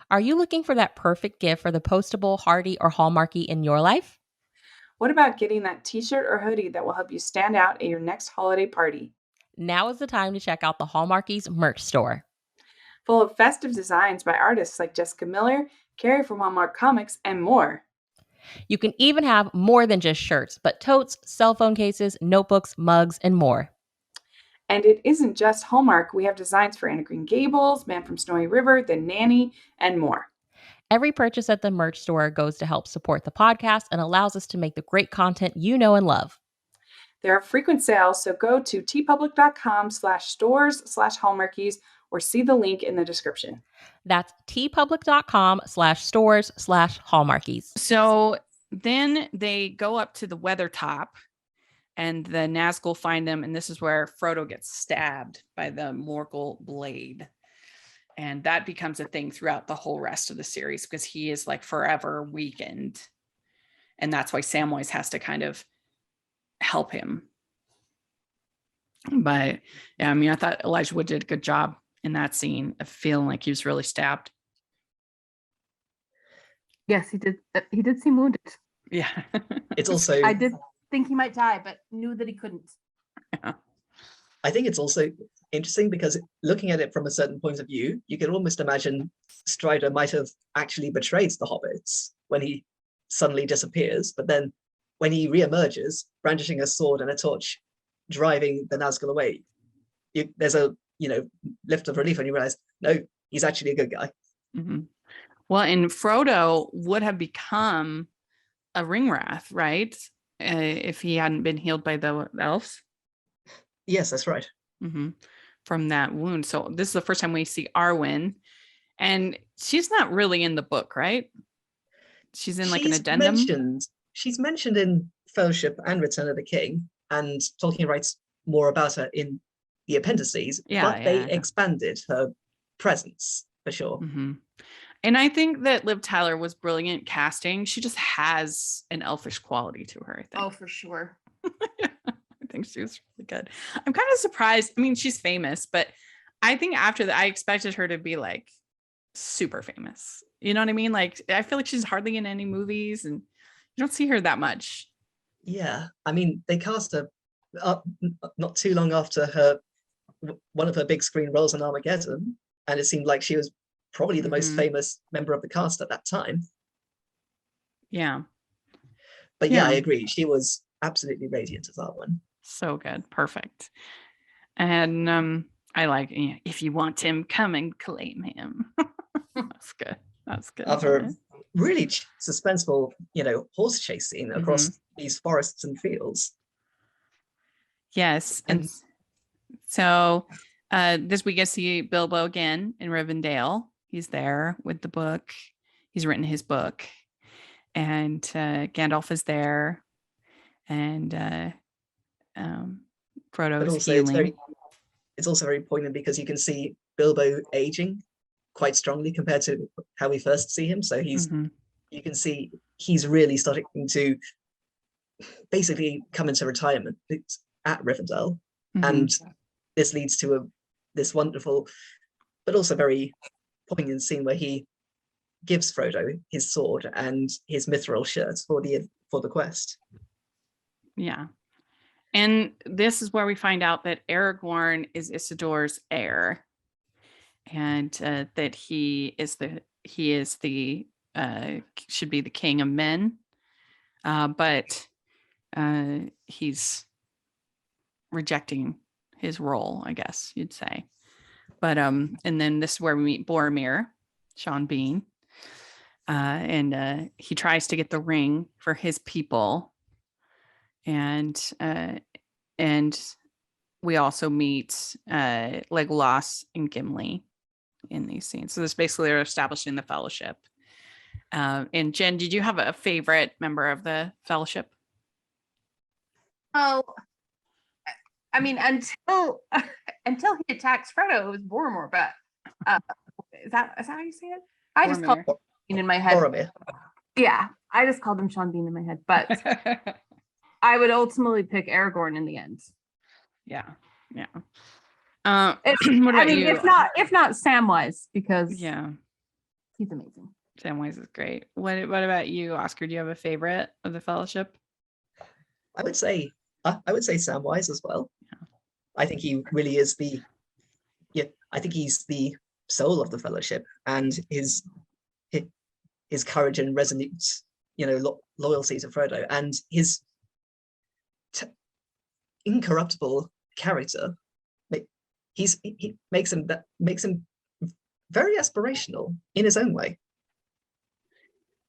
Are you looking for that perfect gift for the postable, Hardy, or Hallmarky in your life? What about getting that t-shirt or hoodie that will help you stand out at your next holiday party? Now is the time to check out the Hallmarkies merch store. Full of festive designs by artists like Jessica Miller, Carrie from Hallmark Comics, and more. You can even have more than just shirts, but totes, cell phone cases, notebooks, mugs, and more. And it isn't just Hallmark. We have designs for Anna Green Gables, Man from Snowy River, The Nanny, and more. Every purchase at the merch store goes to help support the podcast and allows us to make the great content you know and love. There are frequent sales, so go to tpublic.com/stores/Hallmarkies or see the link in the description. That's tpublic.com/stores/Hallmarkies. So then they go up to the weather top and the Nazgul find them. And this is where Frodo gets stabbed by the Morgul blade. And that becomes a thing throughout the whole rest of the series because he is like forever weakened. And that's why Samwise has to kind of help him. But yeah, I mean, I thought Elijah Wood did a good job in that scene of feeling like he was really stabbed. Yes, he did. He did seem wounded. Yeah. It's also, I did think he might die, but knew that he couldn't. Yeah. I think it's also interesting because looking at it from a certain point of view, you can almost imagine Strider might have actually betrayed the hobbits when he suddenly disappears, but then when he reemerges, brandishing a sword and a torch, driving the Nazgul away, there's a lift of relief, and you realize, no, he's actually a good guy. Mm-hmm. Well, and Frodo would have become a Ringwraith, right? If he hadn't been healed by the elves. Yes, that's right. Mm-hmm. From that wound. So this is the first time we see Arwen, and she's not really in the book, right? She's in like an addendum. She's mentioned in Fellowship and Return of the King, and Tolkien writes more about her in the appendices, but they expanded her presence for sure. Mm-hmm. And I think that Liv Tyler was brilliant casting. She just has an elfish quality to her, I think. Oh, for sure. I think she was really good. I'm kind of surprised. I mean, she's famous, but I think after that, I expected her to be like super famous. You know what I mean? Like, I feel like she's hardly in any movies and you don't see her that much. Yeah. I mean, they cast her not too long after one of her big screen roles in Armageddon. And it seemed like she was probably the most famous member of the cast at that time. Yeah. But yeah, I agree. She was absolutely radiant as Arwen. So good. Perfect. And I like, if you want him, come and claim him. That's good. That's good. After a really suspenseful, horse chase scene across these forests and fields. Yes. And so this we get to see Bilbo again in Rivendell. He's there with the book. He's written his book. And Gandalf is there. And Frodo is healing. It's also very poignant because you can see Bilbo aging quite strongly compared to how we first see him. So you can see he's really starting to basically come into retirement at Rivendell. And this leads to this wonderful, but also very poignant scene where he gives Frodo his sword and his mithril shirt for the quest. Yeah. And this is where we find out that Aragorn is Isildur's heir, and that he should be the king of men, but he's rejecting his role, I guess you'd say. But and then this is where we meet Boromir, Sean Bean, and he tries to get the ring for his people. And we also meet Legolas and Gimli in these scenes. So this basically they're establishing the Fellowship. And Jen, did you have a favorite member of the Fellowship? Oh, I mean, until until he attacks Frodo, it was Boromir. But is that how you say it? I just called Boromir. him Sean Bean in my head. Boromir. Yeah, I just called him Sean Bean in my head. But I would ultimately pick Aragorn in the end. Yeah. What I about mean, you? if not Samwise, because Yeah, he's amazing. Samwise is great. What about you, Oscar? Do you have a favorite of the Fellowship? I would say Samwise as well. Yeah. I think he really is I think he's the soul of the Fellowship, and his courage and resolute, loyalty to Frodo, and his incorruptible character. He makes him very aspirational in his own way.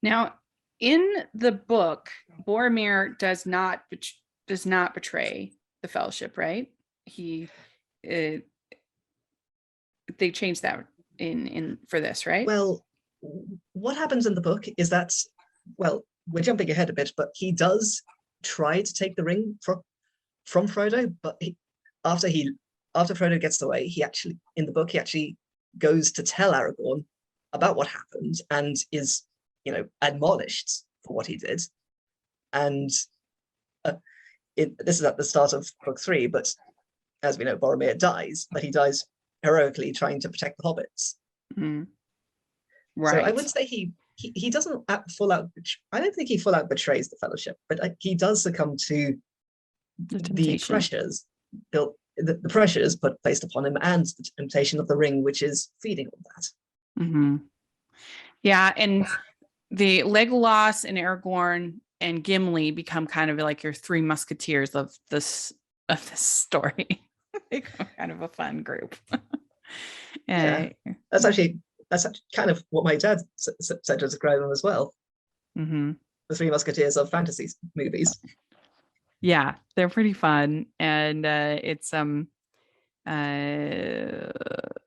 Now, in the book, Boromir does not betray the Fellowship, right? They changed that in for this, right? Well, what happens in the book is that, well, we're jumping ahead a bit, but he does try to take the ring from Frodo, but after Frodo gets away, in the book he actually goes to tell Aragorn about what happened and is, admonished for what he did. And this is at the start of book 3, but as we know, Boromir dies, but he dies heroically trying to protect the hobbits. Mm-hmm. Right. So I would say he doesn't full out. I don't think he full out betrays the Fellowship, but he does succumb to the pressures built. The pressures placed upon him, and the temptation of the ring, which is feeding on that. Mm-hmm. Yeah, and the Legolas and Aragorn and Gimli become kind of like your 3 musketeers of this story. Kind of a fun group. Yeah, that's kind of what my dad said to describe them as well. Mm-hmm. The 3 musketeers of fantasy movies. Yeah, they're pretty fun, and it's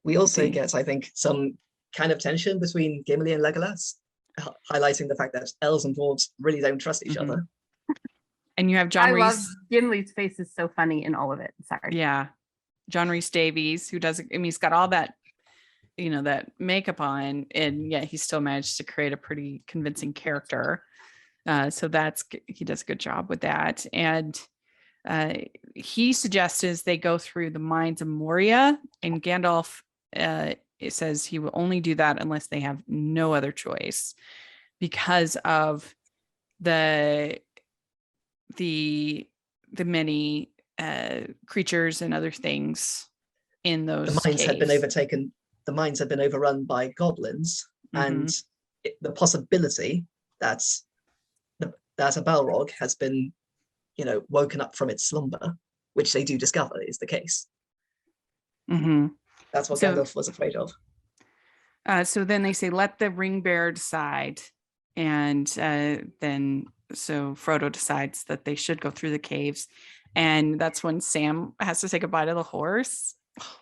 we also get, I think, some kind of tension between Gimli and Legolas, highlighting the fact that elves and dwarves really don't trust each other. And you have John Rhys. I love Gimli's face is so funny in all of it. Sorry. Yeah, John Rhys Davies, who does. I mean, he's got all that, that makeup on, and yet he still managed to create a pretty convincing character. So he does a good job with that. And he suggests they go through the mines of Moria, and Gandalf it says he will only do that unless they have no other choice, because of the many creatures and other things in those the mines caves. had been overtaken. The mines had been overrun by goblins, and the possibility that a Balrog has been, woken up from its slumber, which they do discover is the case. Mm-hmm. That's what Gandalf was afraid of. So then they say, let the ring bearer decide. And then Frodo decides that they should go through the caves. And that's when Sam has to say goodbye to the horse. Oh,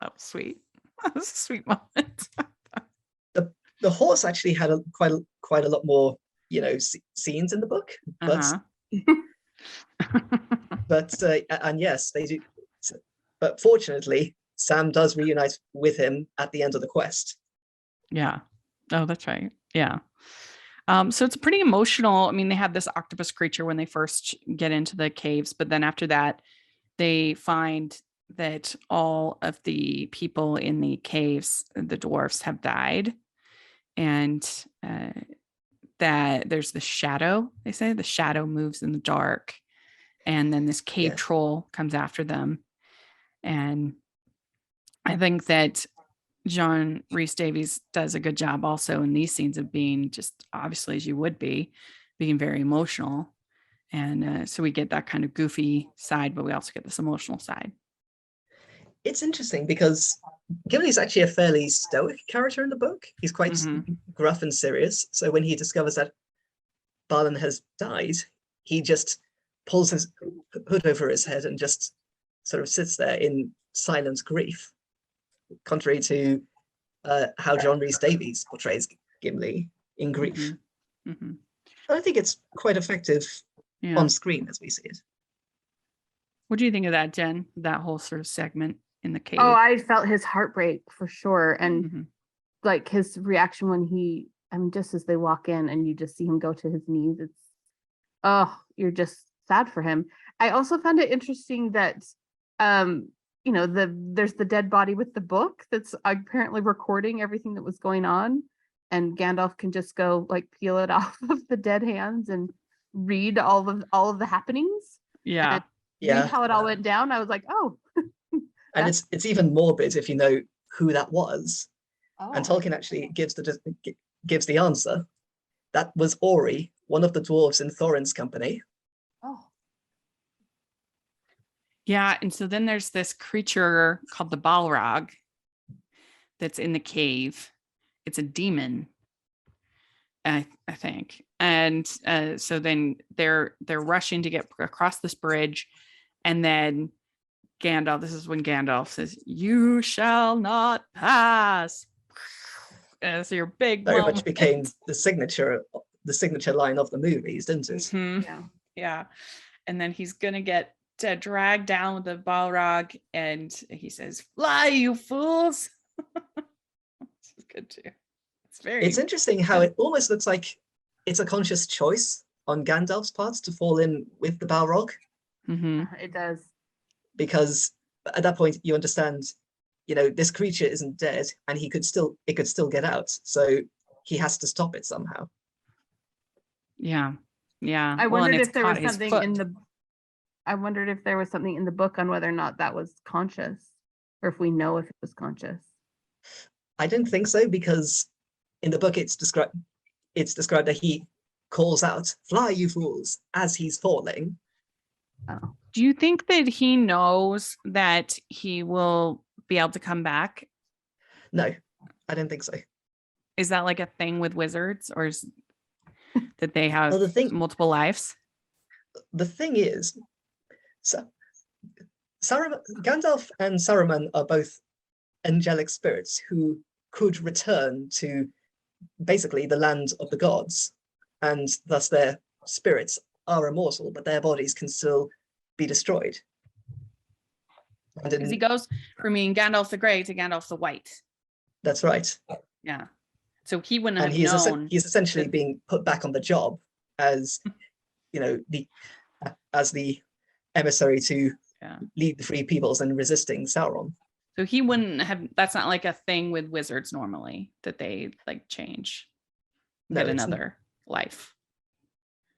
that was sweet. That was a sweet moment. The horse actually had quite a lot more, scenes in the book, but and yes, they do. But fortunately, Sam does reunite with him at the end of the quest. Yeah. Oh, that's right. Yeah. So it's pretty emotional. I mean, they have this octopus creature when they first get into the caves, but then after that, they find that all of the people in the caves, the dwarfs, have died. And that there's the shadow, they say the shadow moves in the dark. And then this cave troll comes after them. And I think that John Rhys Davies does a good job also in these scenes of being just, obviously, as you would be, being very emotional. And so we get that kind of goofy side, but we also get this emotional side. It's interesting because Gimli's actually a fairly stoic character in the book. He's quite gruff and serious. So when he discovers that Balin has died, he just pulls his hood over his head and just sort of sits there in silent grief, contrary to how John Rhys Davies portrays Gimli in grief. I think it's quite effective on screen as we see it. What do you think of that, Jen? That whole sort of segment in the cave? Oh, I felt his heartbreak for sure. And Mhm. like his reaction when just as they walk in and you just see him go to his knees, you're just sad for him. I also found it interesting that, there's the dead body with the book that's apparently recording everything that was going on. And Gandalf can just go like peel it off of the dead hands and read all of the happenings. Yeah. Read Yeah, how it all went down. I was like, oh. and it's even morbid if you know who that was. And Oh. Tolkien actually gives the answer. That was Ori, one of the dwarves in Thorin's company. Oh. Yeah. And so then there's this creature called the Balrog that's in the cave. It's a demon, I think. And so then they're rushing to get across this bridge. And then this is when Gandalf says, "You shall not pass." So your big Very moment. much became the signature line of the movies, didn't it? Mhm. Yeah. Yeah. And then he's gonna get dragged down with the Balrog, and he says, "Fly, you fools." This is good too. It's interesting how it almost looks like it's a conscious choice on Gandalf's part to fall in with the Balrog, It does. because at that point you understand, this creature isn't dead and it could still get out. So he has to stop it somehow. Yeah. I Well, and wondered it's if there was caught his something foot. I wondered if there was something in the book on whether or not that was conscious, or if we know if it was conscious. I don't think so, because in the book it's described that he calls out, "Fly, you fools," as he's falling. Oh. Do you think that he knows that he will be able to come back? No, I don't think so. Is that like a thing with wizards, or that they have Well, multiple lives? The thing is, Gandalf and Saruman are both angelic spirits who could return to basically the land of the gods, and thus their spirits are immortal, but their bodies can still be destroyed. Because he goes from being Gandalf the Grey to Gandalf the White. That's right. Yeah. So he wouldn't And have known. he's essentially being put back on the job as, as the emissary to lead the Free Peoples in resisting Sauron. So he wouldn't have. That's not like a thing with wizards normally, that they like change, get another life.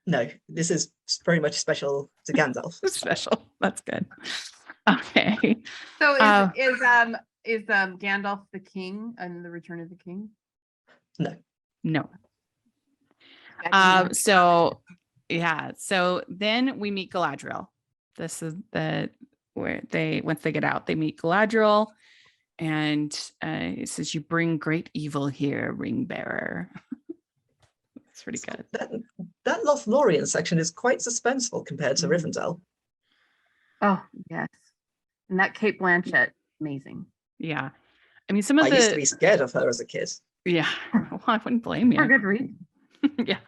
No, this is very much special to Gandalf. Special. That's good. Okay. So is Gandalf the king in the Return of the King? No. Yeah, So then we meet Galadriel. This is where once they get out, they meet Galadriel, and it says, "You bring great evil here, ring bearer." It's pretty good. That Lothlorien section is quite suspenseful compared to Rivendell. Oh yes, and that Cate Blanchett, amazing. Yeah, I mean, some of I used to be scared of her as a kid. Yeah, well, I wouldn't blame you. For good reason. Yeah.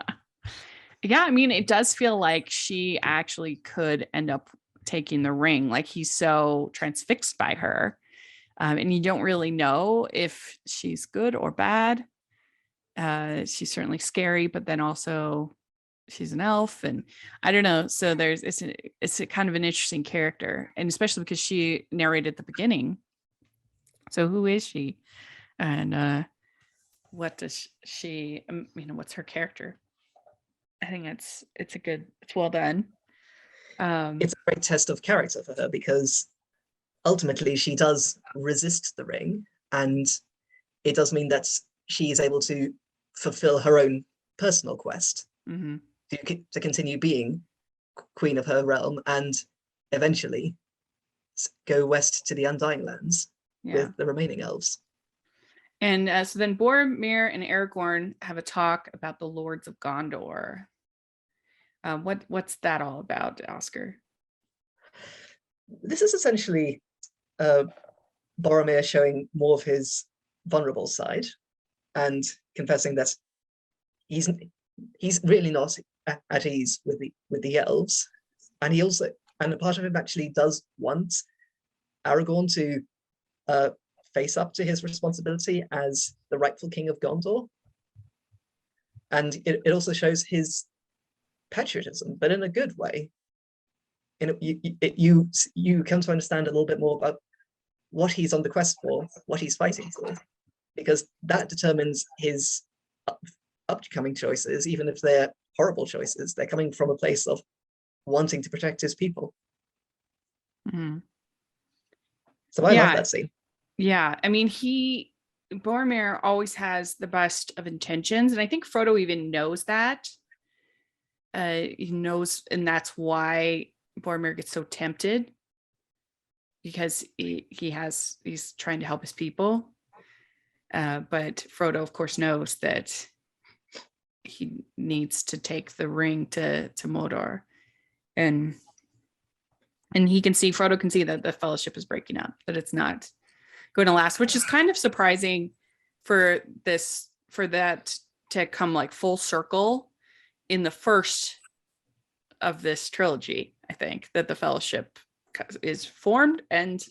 I mean, it does feel like she actually could end up taking the ring. Like, he's so transfixed by her, and you don't really know if she's good or bad. She's certainly scary, but then also she's an elf, and I don't know. So it's a kind of an interesting character, and especially because she narrated the beginning. So who is she, and what does she? What's her character? I think it's well done. It's a great test of character for her, because ultimately she does resist the ring, and it does mean that she is able to fulfill her own personal quest to continue being queen of her realm, and eventually go west to the Undying Lands with the remaining elves. And so then Boromir and Aragorn have a talk about the Lords of Gondor. What's that all about, Oscar? This is essentially Boromir showing more of his vulnerable side and confessing that he's really not at ease with the elves, and and a part of him actually does want Aragorn to face up to his responsibility as the rightful king of Gondor. And it also shows his patriotism, but in a good way. You come to understand a little bit more about what he's on the quest for, what he's fighting for, because that determines his upcoming choices, even if they're horrible choices. They're coming from a place of wanting to protect his people. Mhm. So I Yeah. love that scene. Yeah, I mean, Boromir always has the best of intentions, and I think Frodo even knows that. He knows, and that's why Boromir gets so tempted, because he's trying to help his people. But Frodo, of course, knows that he needs to take the ring to Mordor, and Frodo can see that the Fellowship is breaking up, that it's not going to last, which is kind of surprising for that to come like full circle in the first of this trilogy. I think that the Fellowship is formed and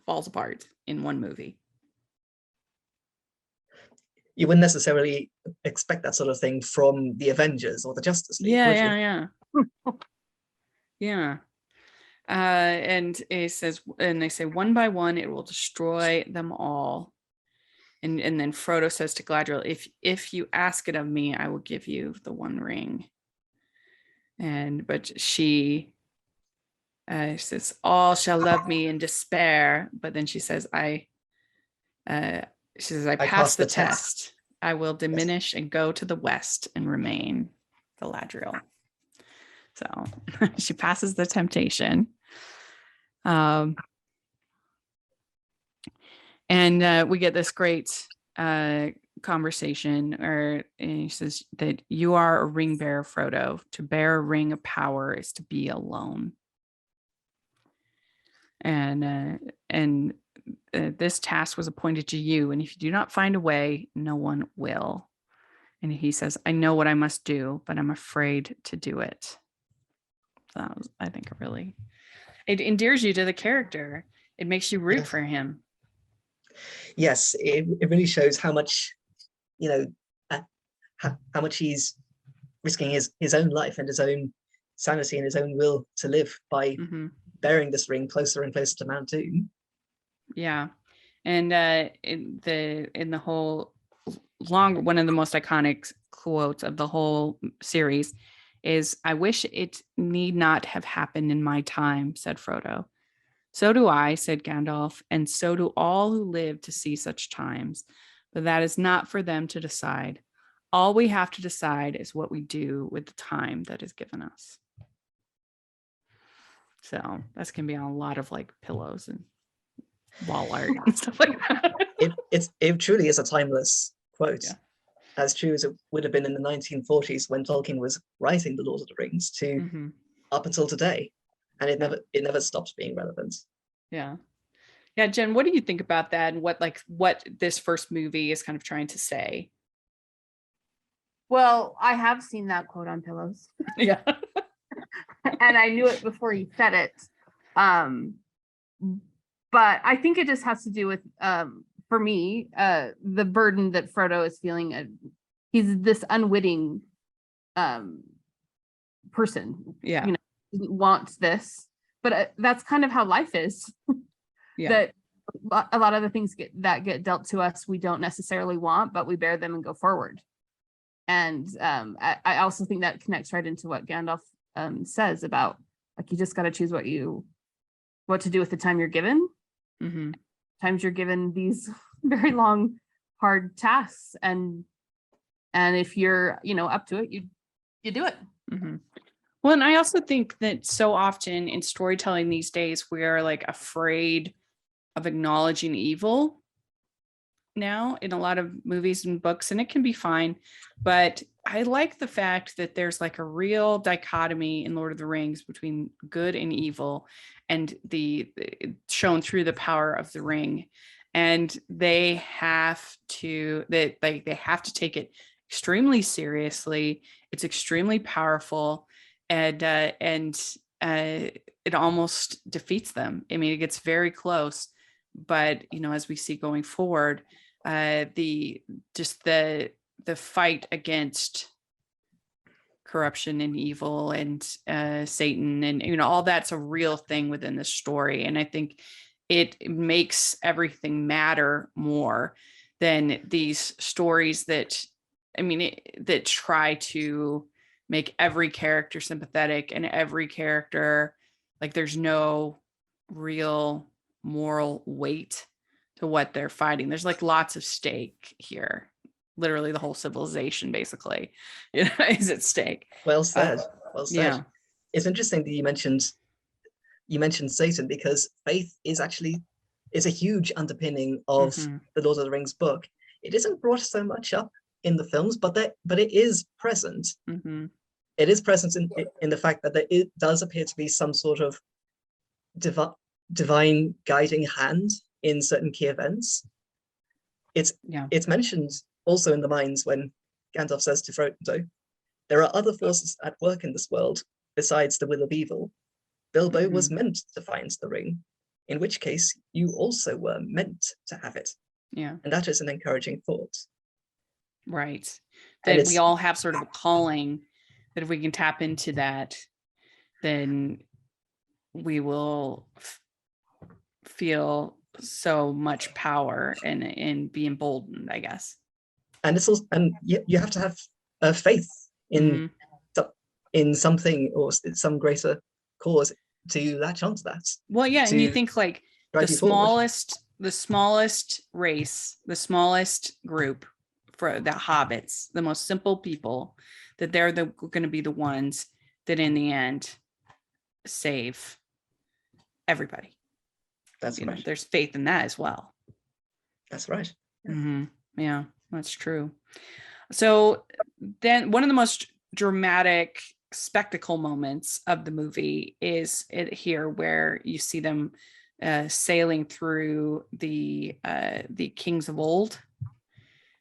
falls apart in one movie. You wouldn't necessarily expect that sort of thing from the Avengers or the Justice League, would you? Yeah. And it says, and they say, one by one, it will destroy them all. And then Frodo says to Galadriel, if you ask it of me, I will give you the One Ring. But she says, all shall love me in despair. But then she says, I passed the test. I will diminish and go to the west and remain Galadriel. So she passes the temptation. And we get this great conversation, and he says that you are a ring bearer, Frodo. To bear a ring of power is to be alone. And this task was appointed to you, and if you do not find a way, no one will. And he says, I know what I must do, but I'm afraid to do it. So that was, I think, it endears you to the character. It makes you root for him. Yes, it really shows how much, how much he's risking his own life and his own sanity and his own will to live by bearing this ring closer and closer to Mount Doom. Yeah, and in the whole one of the most iconic quotes of the whole series is, I wish it need not have happened in my time, said Frodo. So do I, said Gandalf, and so do all who live to see such times. But that is not for them to decide. All we have to decide is what we do with the time that is given us. So that's going to be on a lot of like pillows and wall art and stuff like that. It truly is a timeless quote. Yeah. As true as it would have been in the 1940s when Tolkien was writing The Lord of the Rings to up until today. And it never stops being relevant. Yeah. Jen, what do you think about that, and what this first movie is kind of trying to say? Well, I have seen that quote on pillows. Yeah. And I knew it before you said it. But I think it just has to do with, for me, the burden that Frodo is feeling. He's this unwitting person. Yeah. Didn't want this, but that's kind of how life is. Yeah. That a lot of the things that get dealt to us we don't necessarily want, but we bear them and go forward. And I also think that connects right into what Gandalf says about, like, you just got to choose what to do with the time you're given. Times you're given these very long, hard tasks, and if you're up to it, you do it. Well, and I also think that so often in storytelling these days, we are like afraid of acknowledging evil now in a lot of movies and books, and it can be fine. But I like the fact that there's like a real dichotomy in Lord of the Rings between good and evil, and the shown through the power of the ring. And they have to take it extremely seriously. It's extremely powerful. And it almost defeats them. I mean, it gets very close, but as we see going forward, the fight against corruption and evil and Satan and all that's a real thing within the story. And I think it makes everything matter more than these stories that that try to make every character sympathetic and every character like there's no real moral weight to what they're fighting. There's like lots of stake here. Literally the whole civilization basically is at stake. Well said. Well said. Yeah. It's interesting that you mentioned Satan, because faith is a huge underpinning of the Lord of the Rings book. It isn't brought so much up in the films, but it is present. It is present in the fact that it does appear to be some sort of divine guiding hand in certain key events. It's mentioned also in the Mines when Gandalf says to Frodo, there are other forces at work in this world besides the will of evil. Bilbo was meant to find the ring, in which case you also were meant to have it. Yeah. And that is an encouraging thought. Right. That we all have sort of a calling that if we can tap into that, then we will feel so much power and be emboldened, I guess. And it's also, and you have to have faith in something or some greater cause to latch onto that. Well, yeah, and you think like the smallest race, the smallest group for the hobbits, the most simple people, that they're going to be the ones that in the end save everybody. That's right. There's faith in that as well. That's right. Yeah, that's true. So then one of the most dramatic spectacle moments of the movie is it here where you see them sailing through the kings of old,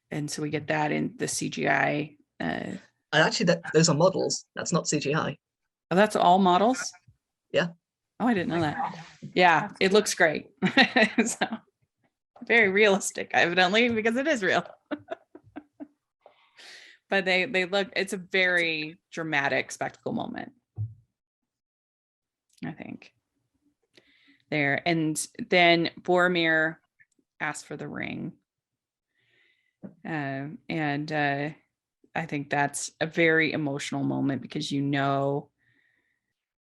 and so we get that in the CGI. And actually, those are models. That's not CGI. Oh, that's all models? Yeah. Oh, I didn't know that. Yeah, it looks great. So, very realistic, evidently, because it is real. But they look, it's a very dramatic spectacle moment, I think. There. And then Boromir asks for the ring. And I think that's a very emotional moment because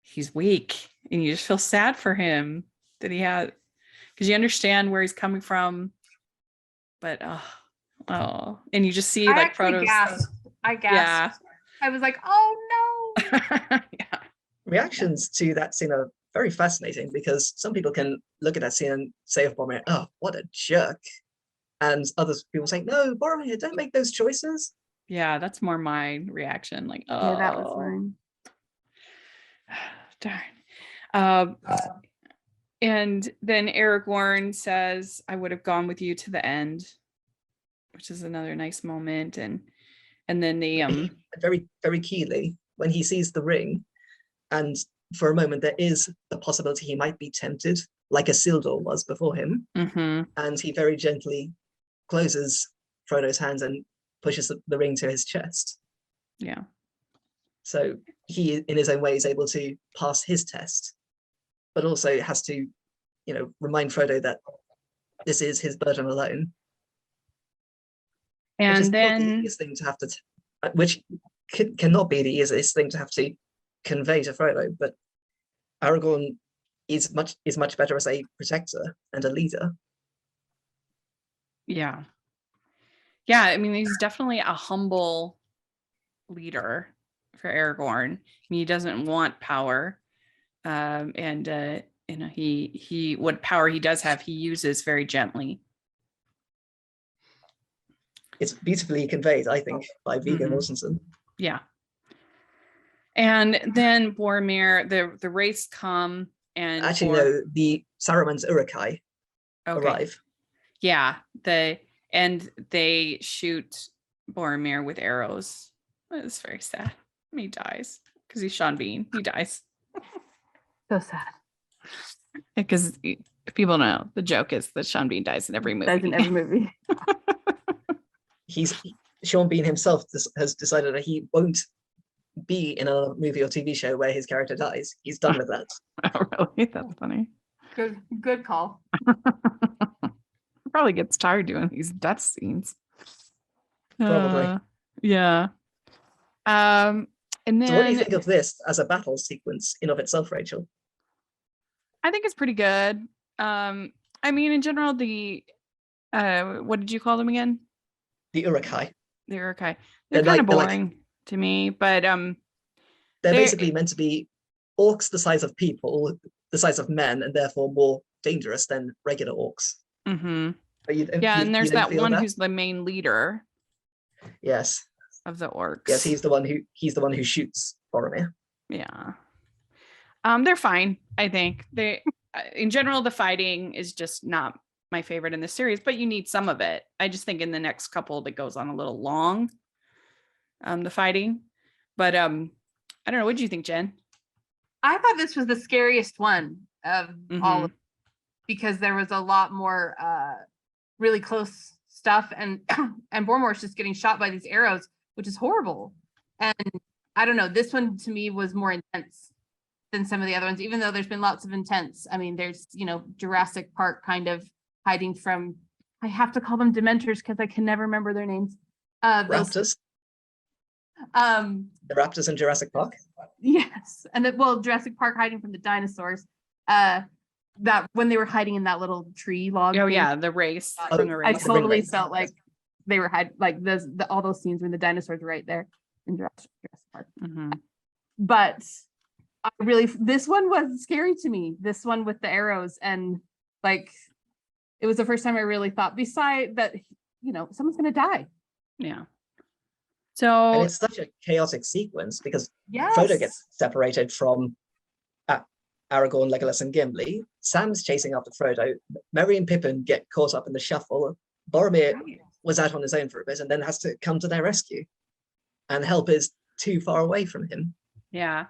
he's weak and you just feel sad for him that he had, because you understand where he's coming from, but and you just see like Frodo's. I gasped. Yeah. I was like, oh no. Yeah. Reactions to that scene are very fascinating because some people can look at that scene and say of Boromir, oh, what a jerk. And other people say, no, Boromir, don't make those choices. Yeah, that's more my reaction. Like, yeah, that was mine. Darn. And then Aragorn says, I would have gone with you to the end, which is another nice moment. And then the very, very keenly, when he sees the ring, and for a moment there is the possibility he might be tempted, like Isildur was before him. And he very gently closes Frodo's hands and pushes the ring to his chest. Yeah. So he, in his own way, is able to pass his test, but also has to, remind Frodo that this is his burden alone. And then the easiest thing to have to, which cannot be the easiest thing to have to convey to Frodo, but Aragorn is much better as a protector and a leader. Yeah. Yeah, I mean, he's definitely a humble leader for Aragorn. I mean, he doesn't want power. He what power he does have, he uses very gently. It's beautifully conveyed, I think, by Viggo Mortensen. Yeah. And then Boromir, the wraiths come and no, the Saruman's Uruk-hai arrive. Yeah, they shoot Boromir with arrows. It's very sad. He dies because he's Sean Bean. He dies. So sad. Because people know the joke is that Sean Bean dies in every movie. Dies in every movie. Sean Bean himself has decided that he won't be in a movie or TV show where his character dies. He's done with that. Oh, really? That's funny. Good call. Probably gets tired doing these death scenes. Probably. Yeah. And then So what do you think of this as a battle sequence in of itself, Rachel? I think it's pretty good. I mean, in general, the what did you call them again? The Uruk-hai. The Uruk-hai. They're They're kind of like- they're like- boring to me, but They're They're- basically meant to be orcs the size of people, the size of men, and therefore more dangerous than regular orcs. mhm. But Yeah, and there's don't that feel one who's the main leader Yes, of the orcs. yes, he's the one who shoots Boromir. Yeah. They're fine, I think. They in general, the fighting is just not my favorite in the series, but you need some of it. I just think in the next couple that goes on a little long, the fighting. But I don't know. What do you think, Jen? I thought this was the scariest one of all of because there was a lot more really close stuff and Boromor's just getting shot by these arrows, which is horrible. And I don't know, this one to me was more intense than some of the other ones, even though there's been lots of intense. I mean, there's, Jurassic Park kind of hiding from, I have to call them Dementors because I can never remember their names. Raptors. The raptors in Jurassic Park. Yes. And Jurassic Park hiding from the dinosaurs. That when they were hiding in that little tree log. Oh thing, yeah, the race. Oh, From the I race. the ring totally race. felt like they were all those scenes when the dinosaurs were right there in Jurassic Park. Mhm. But this one was scary to me. This one with the arrows, and it was the first time I really thought, beside that, someone's gonna die. Yeah. And So it's such a chaotic sequence because Yes. Frodo gets separated from Aragorn, Legolas, and Gimli. Sam's chasing after Frodo. Merry and Pippin get caught up in the shuffle. Boromir Right. was out on his own for a bit and then has to come to their rescue. And help is too far away from him. yeah.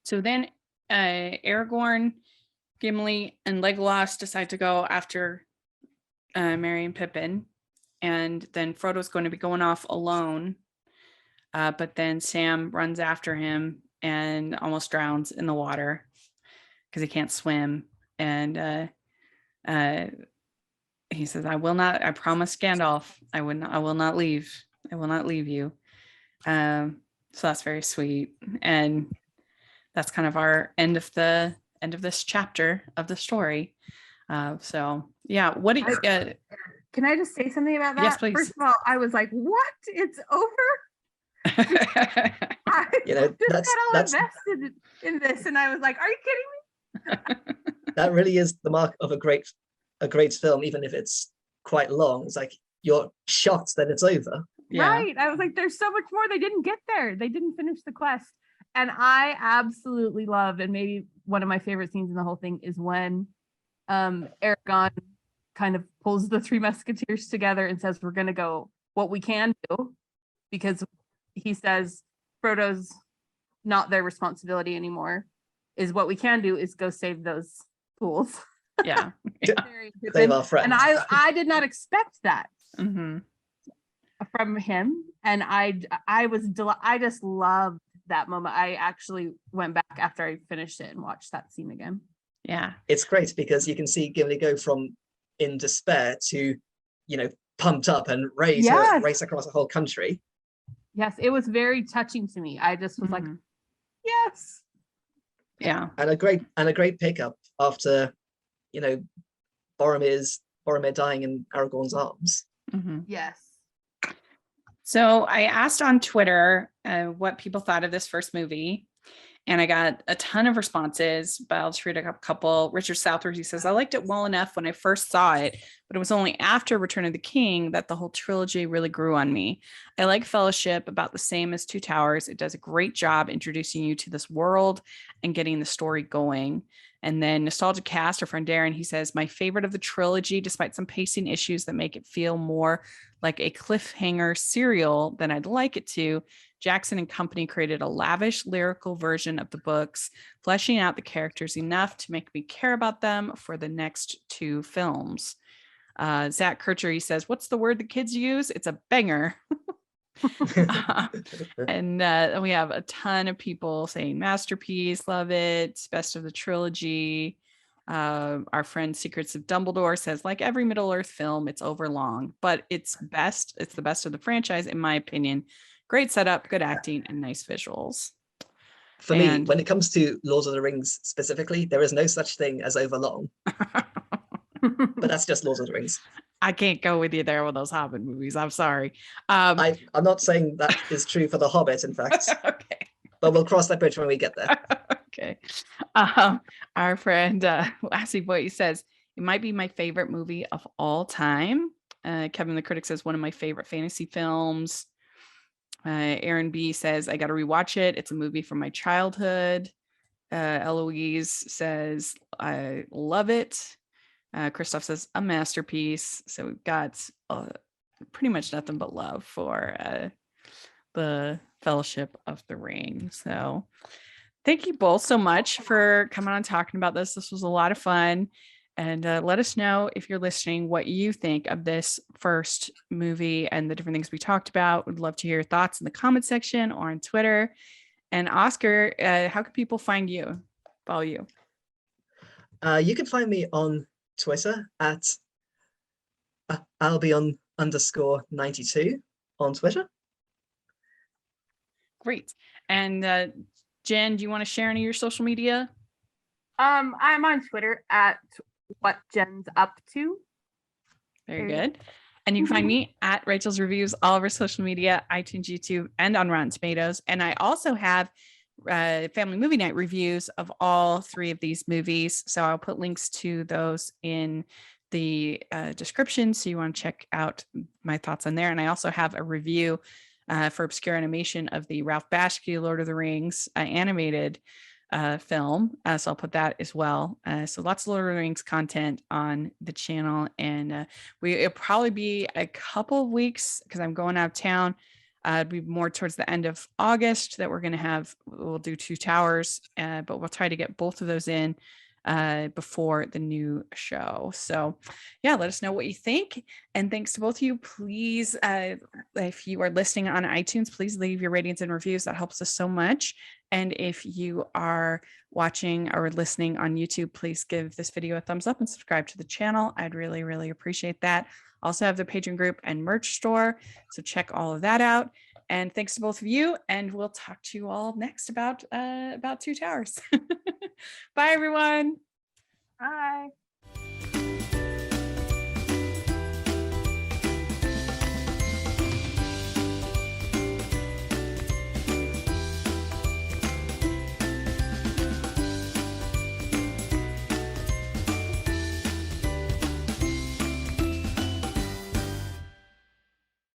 So then Aragorn, Gimli, and Legolas decide to go after Merry and Pippin. And then Frodo's going to be going off alone. But then Sam runs after him and almost drowns in the water because he can't swim. And he says, I promise Gandalf, I will not leave. I will not leave you. So that's very sweet. And that's kind of our end of this chapter of the story. So yeah, what do you, Can I just say something about that? Yes, please. First of all, I was like, what? It's over? I just got all invested in this, and I was like, are you kidding me? That really is the mark of a great film, even if it's quite long. It's like you're shocked that it's over. Yeah. Right. I was like, there's so much more. They didn't get there. They didn't finish the quest. And I absolutely love, and maybe one of my favorite scenes in the whole thing is when Aragorn kind of pulls the three musketeers together and says, we're going to go what we can do, because he says Frodo's not their responsibility anymore. Is what we can do is go save those fools. Yeah. Save our friends. And I did not expect that Mhm. from him, and I just loved that moment. I actually went back after I finished it and watched that scene again. Yeah. It's great because you can see Gimli go from in despair to, pumped up and ready to race across the whole country. Yes, it was very touching to me. I just was like, Mhm. yes. Yeah. And a great pickup after, Boromir dying in Aragorn's arms. Mhm. Yes. So I asked on Twitter what people thought of this first movie, and I got a ton of responses, but I'll just read a couple. Richard Southworth, he says, I liked it well enough when I first saw it, but it was only after Return of the King that the whole trilogy really grew on me. I like Fellowship about the same as Two Towers. It does a great job introducing you to this world and getting the story going. And then Nostalgic Cast, our friend Darren, he says, my favorite of the trilogy, despite some pacing issues that make it feel more like a cliffhanger serial than I'd like it to. Jackson and company created a lavish lyrical version of the books, fleshing out the characters enough to make me care about them for the next 2 films. Zach Kircher, he says, what's the word the kids use? It's a banger. And we have a ton of people saying masterpiece, love it, best of the trilogy. Our friend Secrets of Dumbledore says, like every Middle Earth film, it's overlong, but it's the best of the franchise, in my opinion. Great setup, good acting, and nice visuals. For me, when it comes to Lord of the Rings specifically, there is no such thing as overlong. But that's just Lord of the Rings. I can't go with you there with those Hobbit movies. I'm sorry. I'm not saying that is true for The Hobbit, in fact. Okay. But we'll cross that bridge when we get there. Okay. Our friend Lassie Boy says, it might be my favorite movie of all time. Kevin the Critic says, one of my favorite fantasy films. Aaron B says, I got to rewatch it. It's a movie from my childhood. Eloise says, I love it. Christoph says, a masterpiece. So we've got pretty much nothing but love for the Fellowship of the Ring. So thank you both so much for coming on talking about this. This was a lot of fun. And let us know, if you're listening, what you think of this first movie and the different things we talked about. We'd love to hear your thoughts in the comment section or on Twitter. And Oscar, how can people find you, follow you? You can find me on Twitter at Albion_92 on Twitter. Great. And Jen, do you want to share any of your social media? I'm on Twitter at what Jen's up to. Very good. And you can find me at Rachel's Reviews, all over social media, iTunes, YouTube, and on Rotten Tomatoes. And I also have family movie night reviews of all 3 of these movies. So I'll put links to those in the description, so you want to check out my thoughts on there. And I also have a review for Obscure Animation of the Ralph Bakshi Lord of the Rings animated film. So I'll put that as well. So lots of Lord of the Rings content on the channel. And it'll probably be a couple of weeks because I'm going out of town. It'll be more towards the end of August that we'll do Two Towers, but we'll try to get both of those in before the new show. So yeah, let us know what you think. And thanks to both of you. Please, if you are listening on iTunes, please leave your ratings and reviews. That helps us so much. And if you are watching or listening on YouTube, please give this video a thumbs up and subscribe to the channel. I'd really, really appreciate that. Also have the Patreon group and merch store, so check all of that out. And thanks to both of you, and we'll talk to you all next about Two Towers. Bye, everyone. Bye.